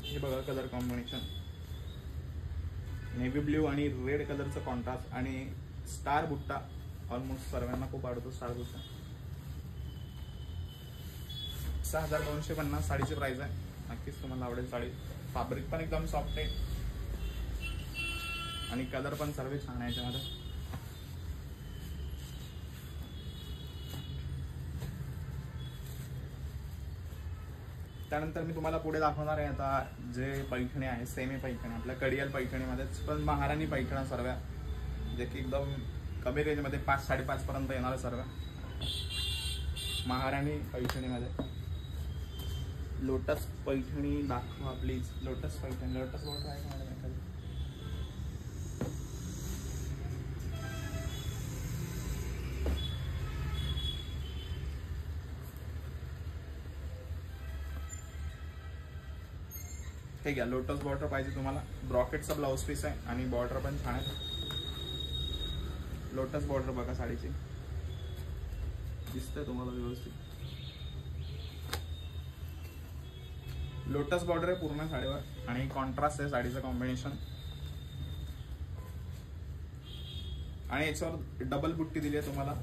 हे बघा कलर कॉम्बिनेशन, नेव्ही ब्ल्यू आणि रेड कलरचं कॉन्ट्रास्ट आणि स्टार बुट्टा. ऑलमोस्ट सर्वांना खूप आवडतो स्टार बुट्टा. 6250 साडीची प्राइस आहे. नक्कीच तुम्हाला आवडेल साडी. फॅब्रिक पण एकदम सॉफ्ट आहे आणि कलर पण सर्व छान आहे याच्यामध्ये. त्यानंतर मी तुम्हाला पुढे दाखवणार आहे आता जे पैठणी आहे, सेमी पैठणी आपल्या कडियाल पैठणीमध्येच, पण महाराणी पैठण्या सर्व जे की एकदम कमी रेंजमध्ये 5-5.5 पर्यंत येणार सर्व महाराणी पैठणीमध्ये. लोटस पैठणी दाखवा please. Lotus Paithani, lotus border आहे का मॅडम एखादी. ठीक आहे, लोटस बॉर्डर पाहिजे तुम्हाला. ब्रॉकेटचा ब्लाउज पीस आहे आणि बॉर्डर पण छान आहे. लोटस बॉर्डर बघा साडीची. दिसतंय तुम्हाला व्यवस्थित. लोटस बॉर्डर आहे पूर्ण साडीवर आणि कॉन्ट्रास्ट आहे साडीचं कॉम्बिनेशन. आणि याच्यावर डबल बुट्टी दिली आहे तुम्हाला.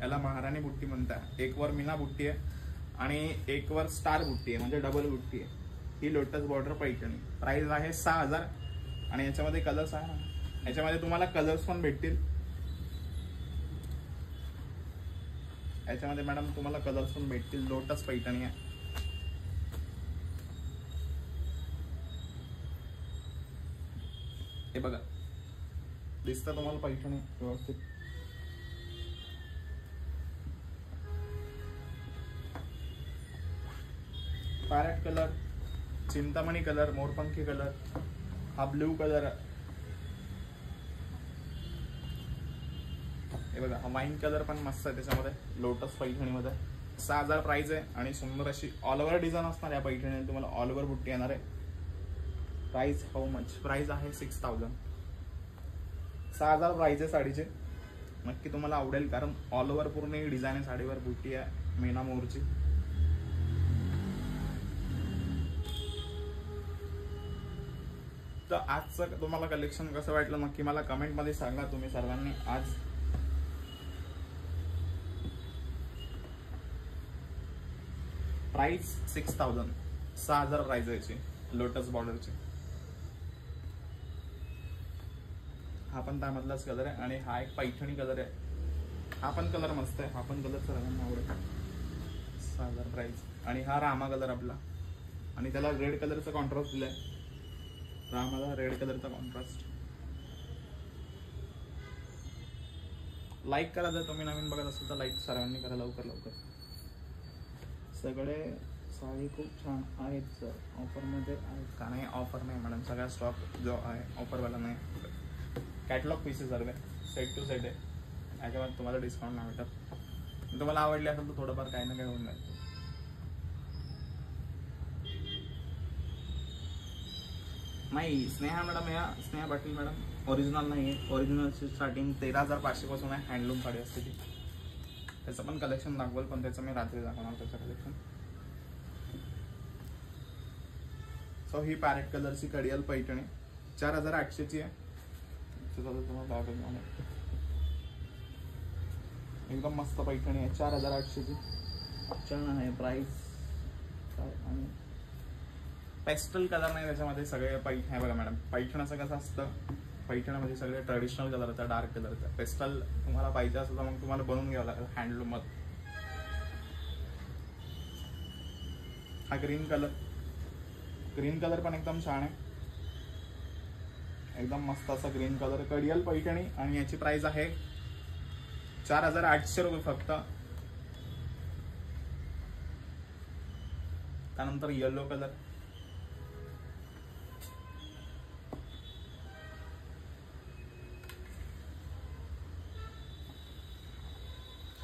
याला महाराणी बुट्टी म्हणतात. एक वर मीना बुट्टी आहे आणि एक वर स्टार बुट्टी आहे, म्हणजे डबल बुट्टी आहे. ही लोटस बॉर्डर पैठणी. प्राइस आहे 6000 आणि याच्यामध्ये कलर्स आहे ना, याच्यामध्ये तुम्हाला कलर्स पण भेटतील. याच्यामध्ये मॅडम तुम्हाला कलर्स पण भेटतील. लोटस पैठणी आहे. हे बघा दिसतं तुम्हाला पैठणी व्यवस्थित. पॅरेट कलर, चिंतामणी कलर, मोरपंखी कलर, हा ब्ल्यू कलर. हे बघा हा वाईन कलर पण मस्त आहे त्याच्यामध्ये लोटस पैठणीमध्ये. 6000 प्राइस आहे आणि सुंदर अशी ऑल ओव्हर डिझाईन असणार या पैठणी. तुम्हाला ऑल ओव्हर बुट्टी येणार आहे. Price how much? प्राइस आहे 6000. 6000 प्राइस आहे साडीचे. नक्की तुम्हाला आवडेल कारण ऑल ओव्हर पूर्ण डिझाईन आहे साडीवर. बुट्टी आहे मीना मोरची. तर आजचं तुम्हाला कलेक्शन कसं वाटलं नक्की मला कमेंट मध्ये सांगा तुम्ही सर्वांनी. आज प्राइस 6000. 6000 प्राइस आहे याची लोटस बॉर्डरची. हा पण त्यामधलाच कलर आहे आणि हा एक पैठणी कलर आहे. हा पण कलर मस्त आहे. हा पण कलर सर्वांना आवडेल. 6000 प्राइस. आणि हा रामा कलर आपला आणि त्याला रेड कलरचा कॉन्ट्रास्ट दिलाय. रामाला रेड कलरचा कॉन्ट्रास्ट. लाईक करा जर तुम्ही नवीन बघत असाल तर. लाईक सर्वांनी करा लवकर लवकर. सगळे साडी खूप छान आहेत सर. ऑफरमध्ये आहेत का? नाही ऑफर नाही मॅडम. सगळा स्टॉक जो आहे ऑफरवाला नाही. कॅटलॉग पीसेस सर्व सेट टू सेट आहे. याच्यामध्ये तुम्हाला डिस्काउंट नाही भेटत. तुम्हाला आवडली असेल तर थोडंफार काही ना काही होऊन जाईल. नाही स्नेहा मॅडम, या स्नेहा पाटील मॅडम ओरिजिनल नाही आहे. ओरिजिनलची स्टार्टिंग 13500 पासून आहे. हँडलूम साडी असते ती. त्याचं पण कलेक्शन दाखवल पण त्याचं मी रात्री दाखवणार त्याचं कलेक्शन. सो ही पॅरेट कलरची कडियाल पैठणी 4800ची आहे. एकदम मस्त पैठणी आहे. 4800ची छान आहे प्राइस. आणि पेस्टल कलर नाही त्याच्यामध्ये. सगळे पैठण आहे बघा मॅडम. पैठणाचं कसं असतं पैठणामध्ये सगळे ट्रेडिशनल कलर होता. डार्क कलरचा. पेस्टल तुम्हाला पाहिजे असेल तर मग तुम्हाला बनवून घ्यावं लागेल हँडलूम मध्ये. हा ग्रीन कलर. ग्रीन कलर पण एकदम छान आहे. एकदम मस्त असा ग्रीन कलर. कडियाल पैठणी आणि याची प्राइस आहे 4800 रुपये फक्त. त्यानंतर येलो कलर.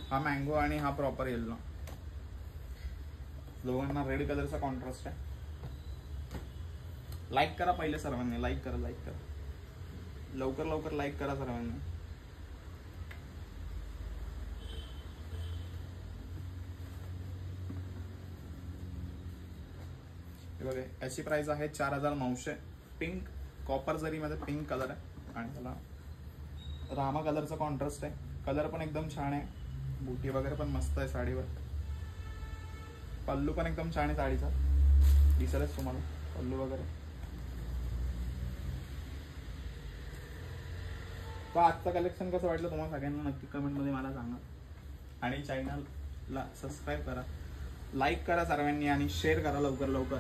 हा मँगो आणि हा प्रॉपर येल्लो. दोघांना रेड कलरचा कॉन्ट्रास्ट आहे. लाईक करा पहिले सर्वांनी. लाईक करा लाईक करा लवकर लवकर लाईक करा सर्वांनी. हे बघा याची प्राइस आहे 4900. पिंक कॉपर जरी मध्ये पिंक कलर आहे आणि त्याला रामा कलरचा कॉन्ट्रास्ट आहे. कलर पण एकदम छान आहे. बुटी वगैरे पण मस्त आहे साडीवर. पल्लू पण एकदम छान आहे साडीचा. दिसेलच तुम्हाला पल्लू वगैरे. तर आजचं कलेक्शन कसं वाटलं तुम्हाला सगळ्यांना नक्की कमेंट मध्ये मला सांगा. आणि चॅनलला सबस्क्राईब करा. लाईक करा सर्वांनी आणि शेअर करा लवकर लवकर.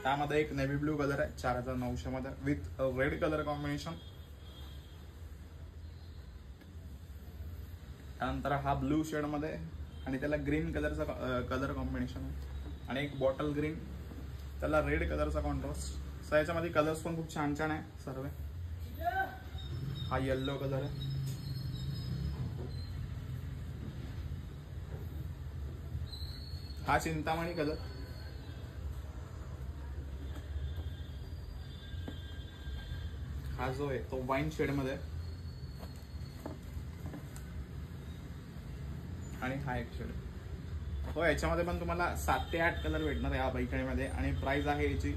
त्यामध्ये एक नेव्ही ब्लू कलर आहे 4900 मध्ये विथ रेड कलर कॉम्बिनेशन. त्यानंतर हा ब्लू शेड मध्ये आणि त्याला ग्रीन कलरचा कलर कॉम्बिनेशन आहे. आणि एक बॉटल ग्रीन त्याला रेड कलरचा कॉन्ट्रास्ट. सो याच्यामध्ये कलर्स पण खूप छान छान आहे सर्व. हा येल्लो कलर आहे. हा चिंतामणी कलर. हा जो आहे तो वाईन शेड मध्ये. आणि हा एक शेड. हो, याच्यामध्ये पण तुम्हाला 7 ते 8 कलर भेटणार आहे या पैठणीमध्ये. आणि प्राइस आहे याची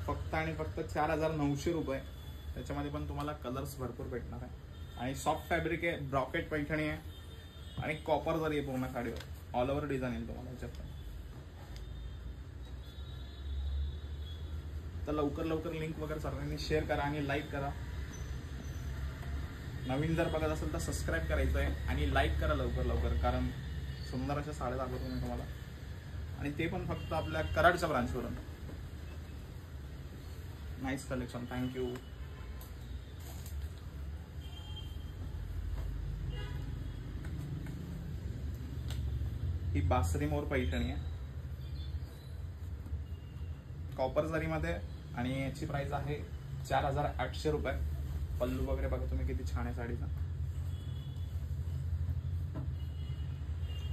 फक्त आणि फक्त 4,900 रुपये. त्याच्यामध्ये पण तुम्हाला कलर्स भरपूर भेटणार आहे. आणि सॉफ्ट फॅब्रिक आहे, ब्रॉकेट पैठणी आहे आणि कॉपर जरी आहे पूर्ण साडीवर. ऑल ओव्हर डिझाईन येईल तुम्हाला याच्यात. तर लवकर लिंक वगैरे सर्वांनी शेअर करा आणि लाईक करा. नवीन जर बघत असेल तर सबस्क्राईब करायचं आहे आणि लाईक करा लवकर, कारण सुंदर अशा साड्या दाखवतो मी तुम्हाला. आणि ते पण फक्त आपल्या कराडच्या ब्रांचवरून. Nice collection, thank you. ही बासरी मोर पैठणी आहे कॉपर जरीमध्ये आणि याची प्राइस आहे 4,800 रुपये. पल्लू वगैरे बघा तुम्ही किती छान आहे साडीचा.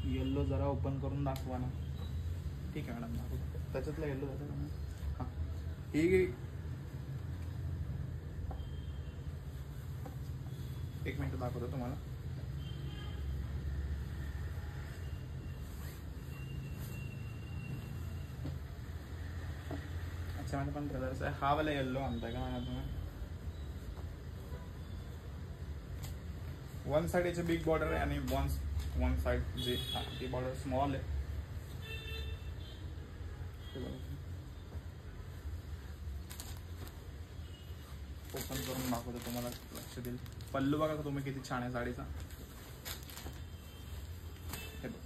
येल्लो जरा ओपन करून दाखवा ना. ठीक आहे मॅडम, दाखवतो. त्याच्यातलं येल्लो हां, ही एक मिनिट दाखवतो तुम्हाला. याच्यामध्ये पण कलर्स आहे. हा वाला येल्लो आणताय का मॅडम तुम्ही? वन साइड याची बिग बॉर्डर आहे आणि वन साइड जी ती बॉर्डर स्मॉल आहे. ओपन करून दाखवतो तुम्हाला, लक्ष देईल. पल्लू बघा तुम्ही किती छान आहे साडीचा. हे बघ.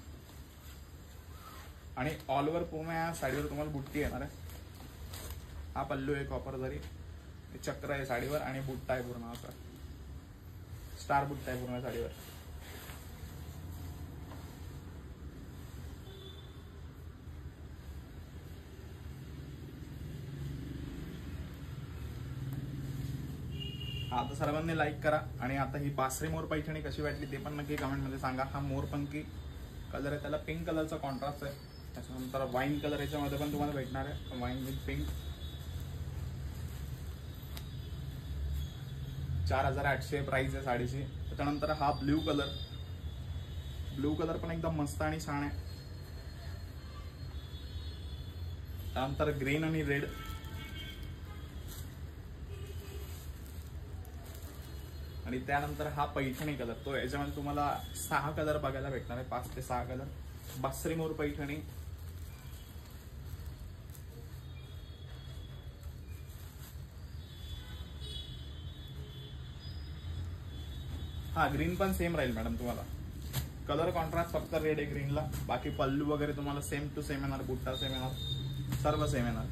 आणि ऑल ओव्हर पूर्ण या साडीवर तुम्हाला बुट्टी येणार आहे. हा पल्लू आहे कॉपर जरी, चक्र आहे साडीवर आणि बुट्टा आहे पूर्ण असा स्टार बुट्टा आहे पूर्ण साडीवर. आता सर्वांनी लाईक करा. आणि आता ही बासरी मोर पैठणी कशी वाटली ते पण नक्की कमेंटमध्ये सांगा. हा मोरपंखी कलर आहे, त्याला पिंक कलरचा कॉन्ट्रास्ट आहे. त्याच्यानंतर वाईन कलर याच्यामध्ये पण तुम्हाला भेटणार आहे, वाईन विथ पिंक. 4,800 प्राइस आहे साडीची. त्याच्यानंतर हा ब्ल्यू कलर पण एकदम मस्त आणि छान आहे. त्यानंतर ग्रीन आणि रेड. आणि त्यानंतर हा पैठणी कलर, तो याच्यामध्ये तुम्हाला 6 कलर बघायला भेटणार आहे, 5 ते 6 कलर. बासरी मोर पैठणी. हा ग्रीन पण सेम राहील मॅडम तुम्हाला. कलर कॉन्ट्रास्ट फक्त रेड आहे ग्रीनला. बाकी पल्लू वगैरे तुम्हाला सेम टू सेम येणार, बुट्टा सेम येणार, सर्व सेम येणार.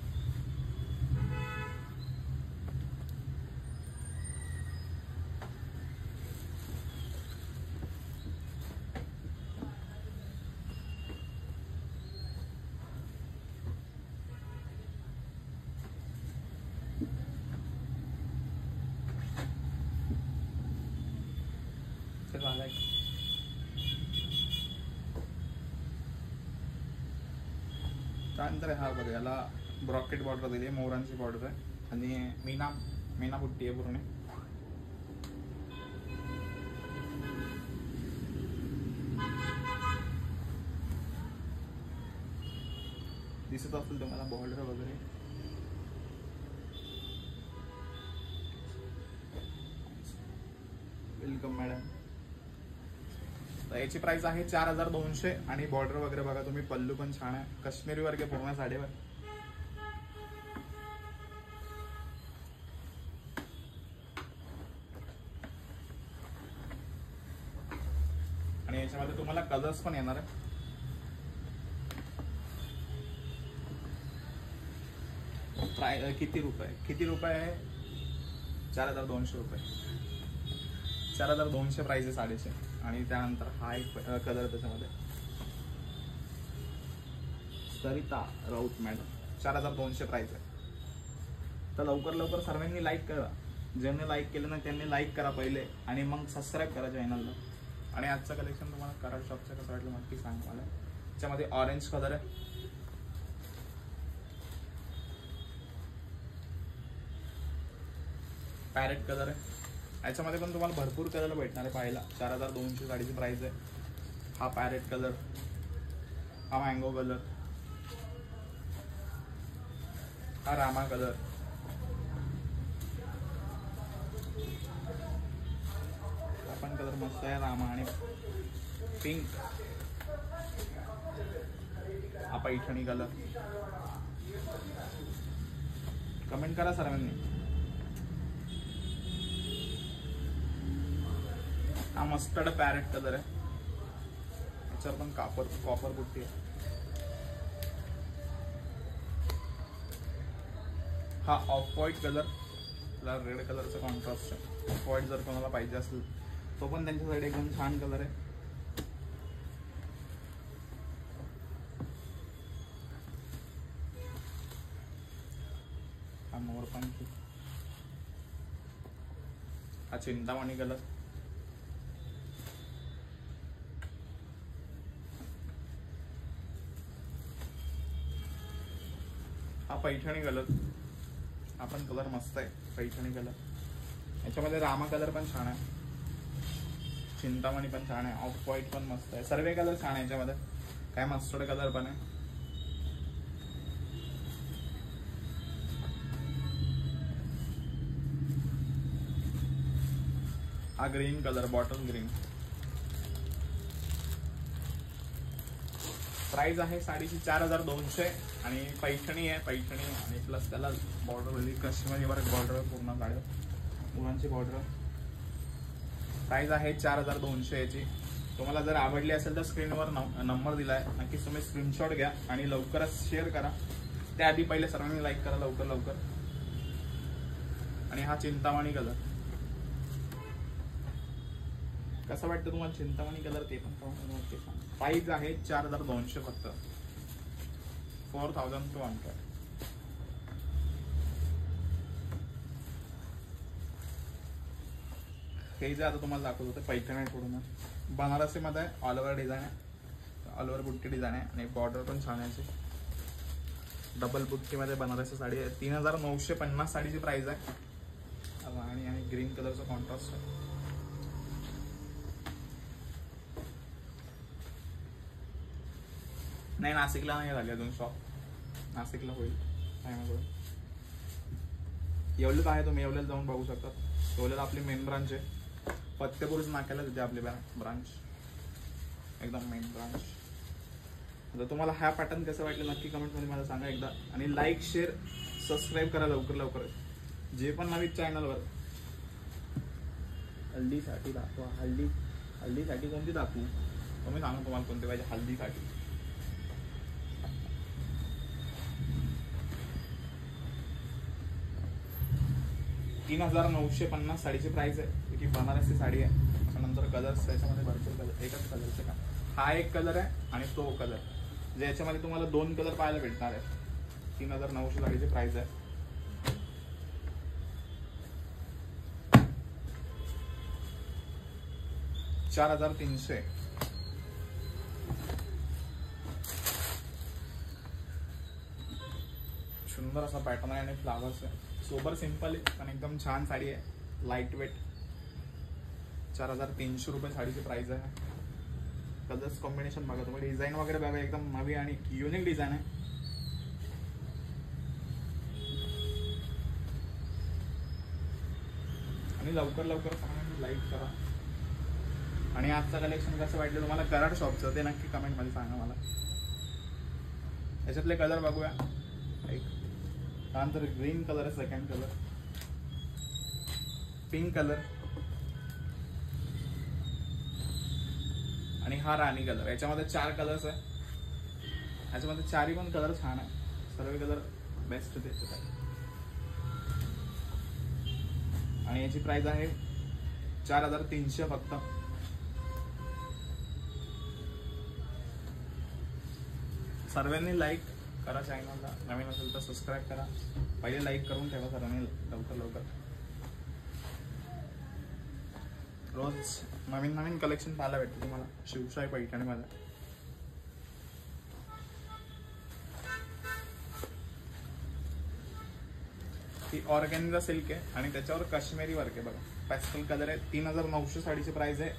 त्यानंतर हा बघा, याला ब्रॉकेट बॉर्डर दिली आहे, मोरांची बॉर्डर आहे आणि मीना बुट्टी आहे पूर्ण. दिसत असेल तुम्हाला बॉर्डर वगैरे. Welcome madam. तर याची प्राइस आहे 4,200 आणि बॉर्डर वगैरे बघा तुम्ही. पल्लू पण छान आहे, काश्मीरी वर्ग आहे पूर्ण साडीवर. आणि याच्यामध्ये तुम्हाला कलर्स पण येणार आहे. किती रुपये आहे? 4,200 रुपये. 4,200 प्राइस आहे साडीचे. आणि त्यानंतर हा एक कलर त्याच्यामध्ये सरिता राऊत मॅडम, 4,200 प्राइस आहे. तर लवकर सर्वांनी लाईक करा. ज्यांनी लाईक केलं ना त्यांनी लाईक करा पहिले आणि मग सबस्क्राईब करा चॅनलला. आणि आजचं कलेक्शन तुम्हाला कराड शॉपचं कसं वाटलं नक्की सांगा मला. त्याच्यामध्ये ऑरेंज कलर आहे, पॅरेट कलर आहे. याच्यामध्ये पण तुम्हाला भरपूर कलर भेटणार आहे पाहायला. 4,200 साडीची प्राइस आहे. हा पॅरेट कलर, हा मँगो कलर, हा रामा कलर, हा पण कलर मस्त आहे रामा आणि पिंक, हा पैठणी कलर. कमेंट करा सर्वांनी. हा मस्टर्ड पॅरेट कलर आहे, याच्यावर पण कॉपर बुट्टी आहे. हा ऑफ व्हाईट कलर, रेड कलरचा कॉन्ट्रास्ट आहे. ऑफ व्हाईट जर कोणाला पाहिजे असेल तो पण त्यांच्यासाठी एकदम छान कलर आहे. हा मोरपंखी, हा चिंतामणी कलर, हा पैठणी कलर, हा पण कलर मस्त आहे पैठणी कलर. याच्यामध्ये रामा कलर पण छान आहे, चिंतामणी पण छान आहे, ऑफ व्हाईट पण मस्त आहे. सर्व कलर छान आहे याच्यामध्ये. काय मस्टर्ड कलर पण आहे. हा green colour, bottle green. Price आहे साडीची 4200 आणि पैठणी आहे, पैठणी आणि प्लस त्याला बॉर्डर वेगळी काश्मीरी वर्क बॉर्डर पूर्ण साड्या मुलांची बॉर्डर. प्राइस आहे 4200 याची. तुम्हाला जर आवडली असेल तर स्क्रीनवर नंबर दिलाय, नक्कीच तुम्ही स्क्रीनशॉट घ्या आणि लवकरच शेअर करा. त्याआधी पहिले सर्वांनी लाईक करा लवकर. आणि हा चिंतामणी कलर कसं वाटतं तुम्हाला चिंतामणी कलर ते पण नक्की सांगा. प्राइस आहे 4200 फक्त, 4200. हे जे आता तुम्हाला दाखवत होते पैठणी आहे, पूर्ण बनारसी मध्ये ऑल ओव्हर डिझाईन आहे, ऑल ओव्हर बुट्टी डिझाईन आहे आणि बॉर्डर पण छान आहे. डबल बुट्टी मध्ये बनारसी साडी आहे. 3950 साडीची प्राइस आहे आणि ग्रीन कलरचा कॉन्ट्रास्ट आहे. नाही नाशिकला नाही झाली अजून शॉप, नाशिकला होईल टायमाकडून. येवल्यात आहे, तुम्ही येवल्यात जाऊन बघू शकता. येवल्यात आपली मेन ब्रांच आहे, फत्तेपूर नाक्याला तिथे आपली ब्रांच, एकदम मेन ब्रांच. तर तुम्हाला हा पॅटर्न कसं वाटलं नक्की कमेंटमध्ये मला सांगा एकदा. आणि लाईक शेअर सबस्क्राईब करा लवकर. जे पण नवीन चॅनलवर हल्दीसाठी दाखवा, हल्दीसाठी कोणती दाखवू तुम्ही सांगा, तुम्हाला कोणती पाहिजे हल्दीसाठी. $3950 साडीची प्राइस आहे, की बनारसी साडी आहे. त्याच्यानंतर कलर्स त्याच्यामध्ये भरपूर कलर, एकच कलरचे का. हा एक कलर आहे आणि तो कलर, जे याच्यामध्ये तुम्हाला 2 कलर पाहायला भेटणार आहे. 3900 साडीची प्राइस आहे. $4300. सुंदर असा पॅटर्न आहे आणि फ्लावर्स आहे. सोबर सिंपल आहे पण एकदम छान साडी आहे, लाईट वेट. 4300 रुपये साडीची प्राइस आहे. कलर्स कॉम्बिनेशन बघा तुम्ही, डिझाईन वगैरे बघा, एकदम नवी आणि युनिक डिझाईन आहे. आणि लवकर लाईक करा. आणि आजचं कलेक्शन कसं वाटलं तुम्हाला कराड शॉपचं ते नक्की कमेंट मध्ये सांगा मला. याच्यातले कलर बघूया. एक त्यानंतर ग्रीन कलर आहे, सेकंड कलर पिंक कलर आणि हा राणी कलर. याच्यामध्ये 4 कलर्स आहे. याच्यामध्ये 4ही पण कलर छान आहे, सर्व कलर बेस्ट त्याच्यात आहे. आणि याची प्राइस आहे 4300 फक्त. सर्वांनी लाईक करा चॅनलला, नवीन असेल तर सबस्क्राईब करा. पहिले लाईक करून ठेवा सर्वांनी लवकर. रोज नवीन कलेक्शन पाहायला भेटते तुम्हाला शिवशाही पैठणीमध्ये. ही ऑर्गॅनिका सिल्क आहे आणि त्याच्यावर काश्मीरी वर्क आहे बघा. पॅस्टल कलर आहे. 3900 साडीची प्राइस आहे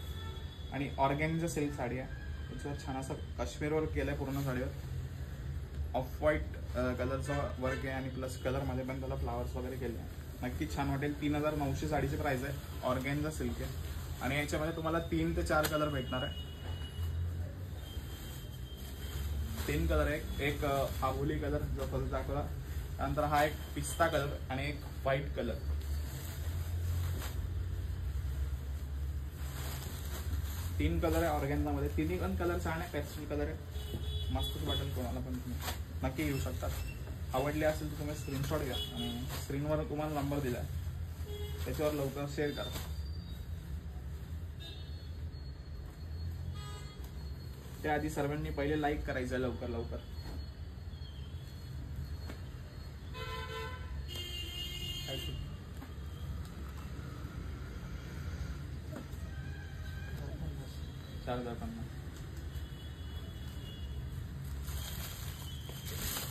आणि ऑर्गॅनिका सिल्क साडी आहे. त्याच्यावर छान असं काश्मीर वर्क केलंय पूर्ण साडीवर. ऑफ व्हाईट कलरचा वर्क आहे आणि प्लस कलरमध्ये पण त्याला फ्लावर्स वगैरे केले आहे. नक्की छान वाटेल. 3900 साडीची प्राइस आहे. ऑर्गॅन्झा सिल्क आहे आणि याच्यामध्ये तुम्हाला 3 ते 4 कलर भेटणार आहे. 3 कलर आहे. एक आबोली कलर जो कलर दाखवला, त्यानंतर हा एक पिस्ता कलर आणि एक व्हाईट कलर. तीन कलर आहे ऑर्गॅन्झामध्ये. तिन्ही पण कलर छान आहे. पेस्टल कलर आहे. मस्तच वाटेल. कोणाला पण तुम्ही नक्की घेऊ शकतात. आवडले असेल तर तुम्ही स्क्रीनशॉट घ्या आणि स्क्रीनवर तुम्हाला नंबर दिला आहे, त्याच्यावर लवकर शेअर करा. त्याआधी सर्वांनी पहिले लाईक करायचं लवकर लवकर.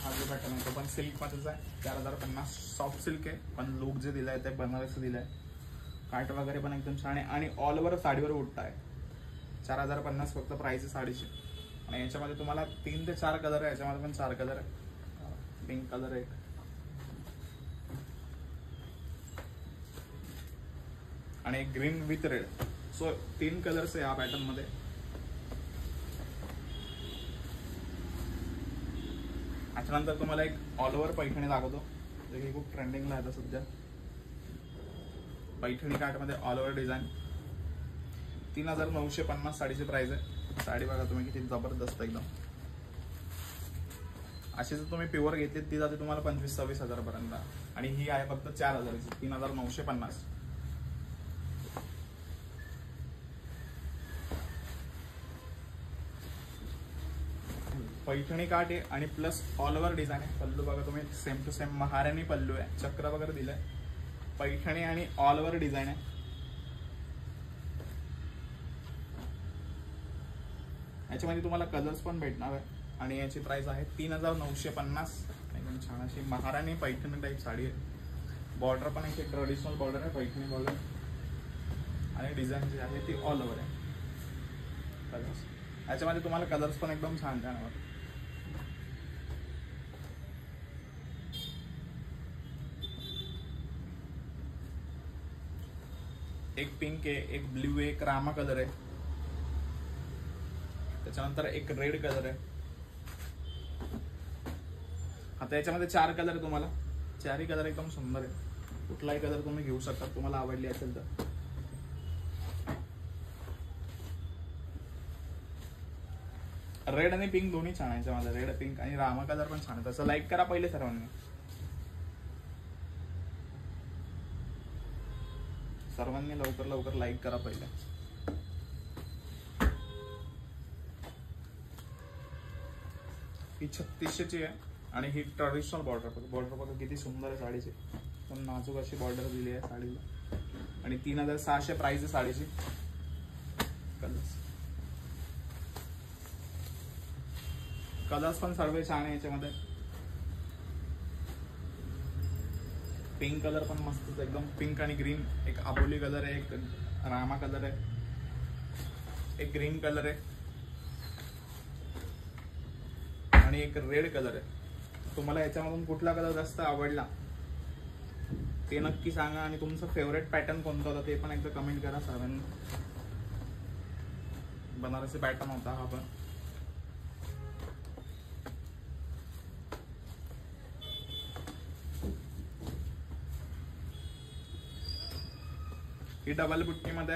हा जो पॅटर्न आहे तो पण सिल्क मध्येच आहे. 4050 सॉफ्ट सिल्क आहे, पण लुक जे दिलाय ते बनारसी दिलाय. काट वगैरे पण एकदम छान आहे आणि ऑल ओव्हर साडीवर उठता आहे. 4050 फक्त प्राइस आहे साडीची. आणि याच्यामध्ये तुम्हाला 3 ते 4 कलर आहे. याच्यामध्ये पण 4 कलर आहे. पिंक कलर एक आणि एक green with red. So 3 colours आहे या पॅटर्न मध्ये. त्याच्यानंतर तुम्हाला एक ऑल ओव्हर पैठणी दाखवतो, जे की खूप ट्रेंडिंगला आहे सध्या. पैठणी काटमध्ये ऑल ओव्हर डिझाईन. 3950 साडीची प्राइस आहे. साडी बघा तुम्ही किती जबरदस्त एकदम. अशी जर तुम्ही प्युअर घेतली ती जाते तुम्हाला 25-26 हजारापर्यंत आणि ही आहे फक्त 4000ची. 3950. पैठणी काट आहे आणि प्लस ऑल ओव्हर डिझाईन आहे. पल्लू बघा तुम्ही सेम टू सेम महाराणी पल्लू आहे. चक्र वगैरे दिलंय. पैठणी आणि ऑल ओव्हर डिझाईन आहे. याच्यामध्ये तुम्हाला कलर्स पण भेटणार आहे आणि याची प्राइस आहे 3950. एकदम छान अशी महाराणी पैठणी टाईप साडी आहे. बॉर्डर पण एक ट्रेडिशनल बॉर्डर आहे, पैठणी बॉर्डर. आणि डिझाईन जी आहे ती ऑल ओव्हर आहे. कलर्स याच्यामध्ये तुम्हाला कलर्स पण एकदम छान छान आहे. एक पिंक आहे, एक ब्ल्यू आहे, एक रामा कलर आहे, त्याच्यानंतर एक रेड कलर आहे. आता याच्यामध्ये 4 कलर तुम्हाला. 4ही कलर एकदम सुंदर आहे. कुठलाही कलर तुम्ही घेऊ शकता तुम्हाला आवडली असेल तर. रेड आणि पिंक दोन्ही छान आहे. याच्यामध्ये रेड पिंक आणि रामा कलर पण छान आहे. तसं लाईक करा पहिले सर्वांनी. सर्वांनी लवकर लवकर लाईक करा पहिले. ही 3600ची आहे आणि ही ट्रेडिशनल बॉर्डर. बॉर्डर बघा किती सुंदर आहे साडीची. पण नाजूक अशी बॉर्डर दिली आहे साडीला आणि 3600 प्राइस आहे साडीची. कलर्स पण सर्व छान आहे याच्यामध्ये. पिंक कलर पण मस्त एकदम. पिंक आणि ग्रीन. एक आबोली कलर आहे, एक रामा कलर आहे, एक ग्रीन कलर आहे आणि एक रेड कलर आहे. तुम्हाला याच्यामधून कुठला कलर जास्त आवडला ते नक्की सांगा आणि तुमचं फेवरेट पॅटर्न कोणता होता ते पण एकदा कमेंट करा सर्वांनी. बनारसी पॅटर्न होता हा पण. ही डबल बुट्टीमध्ये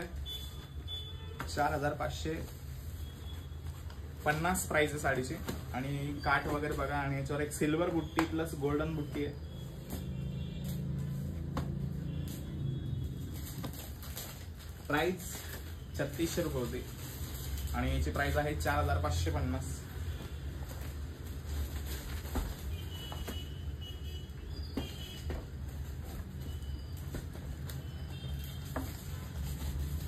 4550 प्राइस आहे साडीची. आणि काठ वगैरे बघा आणि याच्यावर एक सिल्वर बुट्टी प्लस गोल्डन बुट्टी आहे. प्राइस 3600 रुपये होती आणि याची प्राइस आहे 4550.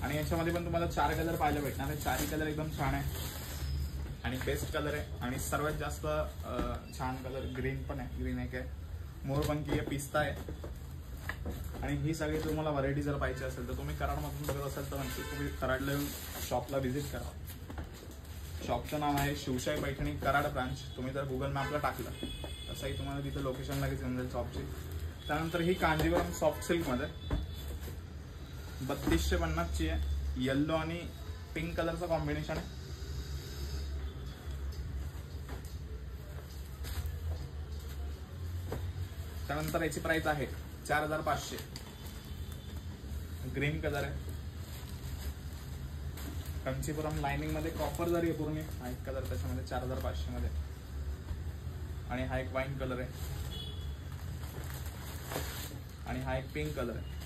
आणि याच्यामध्ये पण तुम्हाला 4 कलर पाहायला भेटणार आहे. 4ही कलर एकदम छान आहे आणि बेस्ट कलर आहे. आणि सर्वात जास्त छान कलर ग्रीन पण आहे. ग्रीन एक आहे, मोरपंखी आहे, पिस्ता आहे. आणि ही सगळी तुम्हाला व्हरायटी जर पाहिजे असेल तर तुम्ही कराडमधून बघत असाल तर नक्की तुम्ही कराडला येऊन शॉपला व्हिजिट करा. शॉपचं नाव आहे शिवशाही पैठणी कराड ब्रांच. तुम्ही जर गुगल मॅपला टाकलं तसंही तुम्हाला तिथं लोकेशन लगेच येऊन जाईल शॉपची. त्यानंतर ही कांजीवरम सॉफ्ट सिल्कमध्ये 3250ची आहे. येल्लो आणि पिंक कलरचं कॉम्बिनेशन आहे. त्यानंतर याची प्राइस आहे 4500. ग्रीन कलर आहे. कंचीपुरम लाइनिंग मध्ये कॉपर जरी आहे पूर्ण. हा एक कलर त्याच्यामध्ये 4500 मध्ये. आणि हा एक वाईन कलर आहे आणि हा एक पिंक कलर आहे.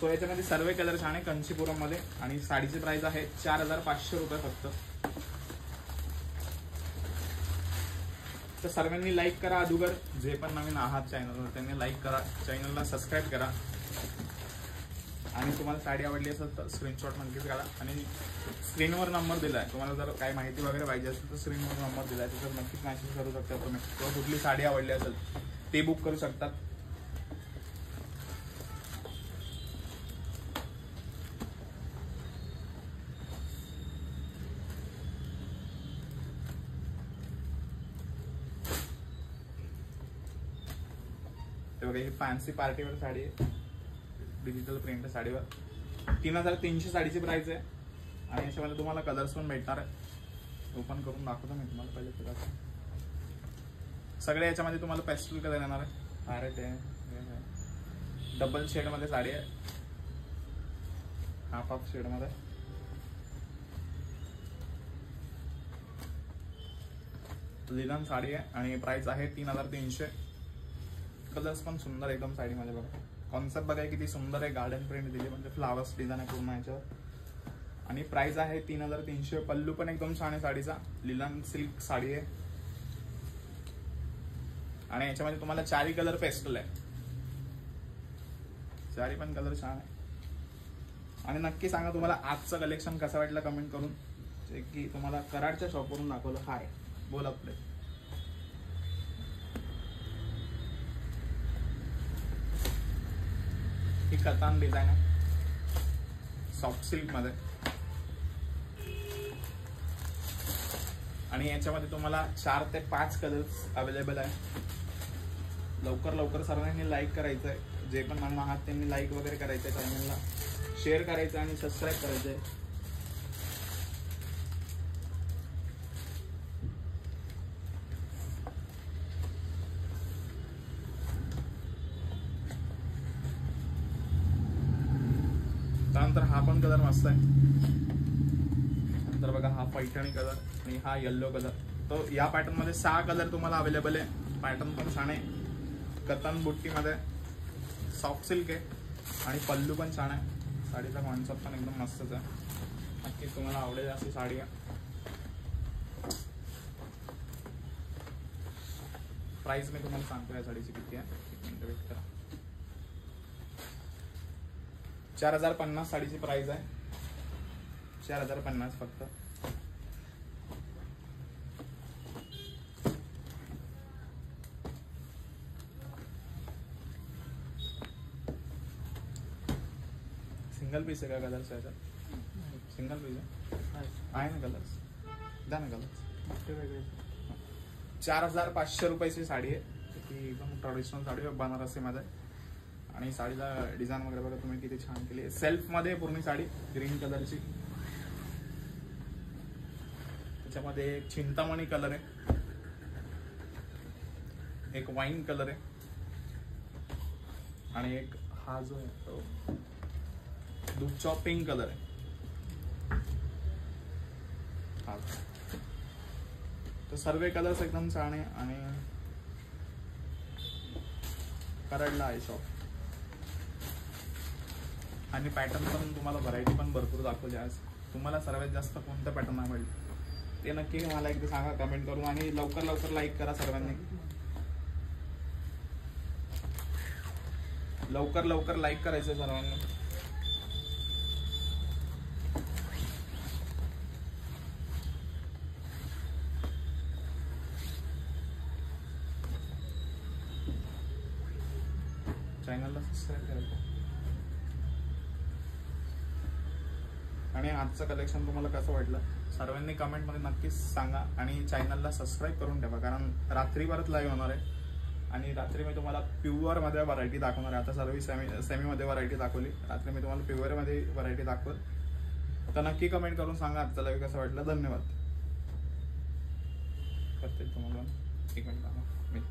सो याच्यामध्ये सर्व कलर छान आहे कंचीपुरम मध्ये. आणि साडीची प्राइस आहे 4500 रुपये फक्त. तर सर्वांनी लाईक करा. अगोदर जे पण नवीन आहात चॅनलवर त्यांनी लाईक करा, चॅनलला सबस्क्राईब करा. आणि तुम्हाला साडी आवडली असेल तर स्क्रीनशॉट नक्कीच काढा. आणि स्क्रीनवर नंबर दिलाय. तुम्हाला जर काही माहिती वगैरे पाहिजे असेल तर स्क्रीनवर नंबर दिलाय, त्याच्यावर नक्कीच मेसेज करू शकता तुम्ही. किंवा कुठली साडी आवडली असेल ते बुक करू शकतात. ते बघा ही फॅन्सी पार्टीवर साडी आहे. डिजिटल प्रिंट साडीवर 3300 साडीची प्राइस आहे. आणि याच्यामध्ये तुम्हाला कलर्स पण भेटणार आहे. ओपन करून दाखवतो मी तुम्हाला पहिले कलर. सगळे याच्यामध्ये तुम्हाला पेस्टल कलर येणार आहे. पॅरेट आहे. डबल शेड मध्ये साडी आहे. हाफ हाफ शेड मध्ये. लिनन साडी आहे आणि प्राइस आहे 3300. कलर्स पण सुंदर एकदम साडीमध्ये. बघा कॉन्सेप्ट बघा किती सुंदर आहे. गार्डन प्रिंट दिली म्हणजे फ्लावर्स डिझाईन आहे पूर्ण याच्यावर. आणि प्राइस आहे 3300. पल्लू पण एकदम छान आहे साडीचा. लिनन सिल्क साडी आहे. आणि याच्यामध्ये तुम्हाला चारी कलर पेस्टल आहे. चारी पण कलर छान आहे. आणि नक्की सांगा तुम्हाला आजचं कलेक्शन कसं वाटलं कमेंट करून. जे की तुम्हाला कराडच्या शॉपवरून दाखवलं. हाय बोल आपले. ही कतान डिझाईन आहे सॉफ्ट सिल्क मध्ये. आणि याच्यामध्ये तुम्हाला 4 ते 5 कलर्स अवेलेबल आहे. लवकर लवकर सर्वांनी लाईक करायचं आहे. जे पण नवीन आहात त्यांनी लाईक वगैरे करायचं आहे. चॅनलला शेअर करायचं आणि सबस्क्राईब करायचं आहे. त्यानंतर हा पण कलर मस्त आहे. नंतर बघा हा पैठणी कलर आणि हा येल्लो कलर. तो या पॅटर्न मध्ये 6 कलर तुम्हाला अवेलेबल आहे. पॅटर्न पण छान आहे. कतन बुट्टी मध्ये सॉफ्ट सिल्क आहे आणि पल्लू पण छान आहे. साडीचा कॉन्सेप्ट पण एकदम मस्तच आहे. नक्की तुम्हाला आवडेल अशी साडी आहे. प्राइस मी तुम्हाला सांगतो या साडीची किती आहे. एक मिनिट वेट करा. 4050 साडीची प्राइस आहे. 4050 फक्त. सिंगल पीस आहे का कलर्स याच्यात? सिंगल पीस आहे ना कलर्स. द्या ना कलर्स. 4500 रुपयाची साडी आहे. ती एकदम ट्रॅडिशनल साडी आहे बनारसी मध्ये. आणि साडीला डिझाईन वगैरे बघा तुम्ही किती छान केली. सेल्फ मध्ये पूर्ण साडी ग्रीन कलरची. त्याच्यामध्ये एक चिंतामणी कलर आहे. एक वाईन कलर आहे. आणि एक हा जो आहे तो दूधचा पिंक कलर आहे. हा तर सर्व कलर्स एकदम छान आहे. आणि कराडला आहे शॉप. आणि पॅटर्न पण तुम्हाला व्हरायटी पण भरपूर दाखवली आज. तुम्हाला सर्वात जास्त कोणतं पॅटर्न आवडलं ते नक्की मला एकदा सांगा कमेंट करून. आणि लवकर लवकर लाईक करा सर्वांनी. लवकर लवकर लाईक करायचं सर्वांनी. चॅनलला सबस्क्राईब करायचं. आणि आजचं कलेक्शन तुम्हाला कसं वाटलं सर्वांनी कमेंटमध्ये नक्कीच सांगा आणि चॅनलला सबस्क्राईब करून ठेवा, कारण रात्री परत लाईव्ह होणार आहे आणि रात्री मी तुम्हाला प्युअरमध्ये व्हरायटी दाखवणार आहे. आता सर्व सेमीमध्ये व्हरायटी दाखवली, रात्री मी तुम्हाला प्युअरमध्ये व्हरायटी दाखवल. तर नक्की कमेंट करून सांगा आजचा लाईव्ह कसं वाटलं. धन्यवाद. करते तुम्हाला 1 मिनिट.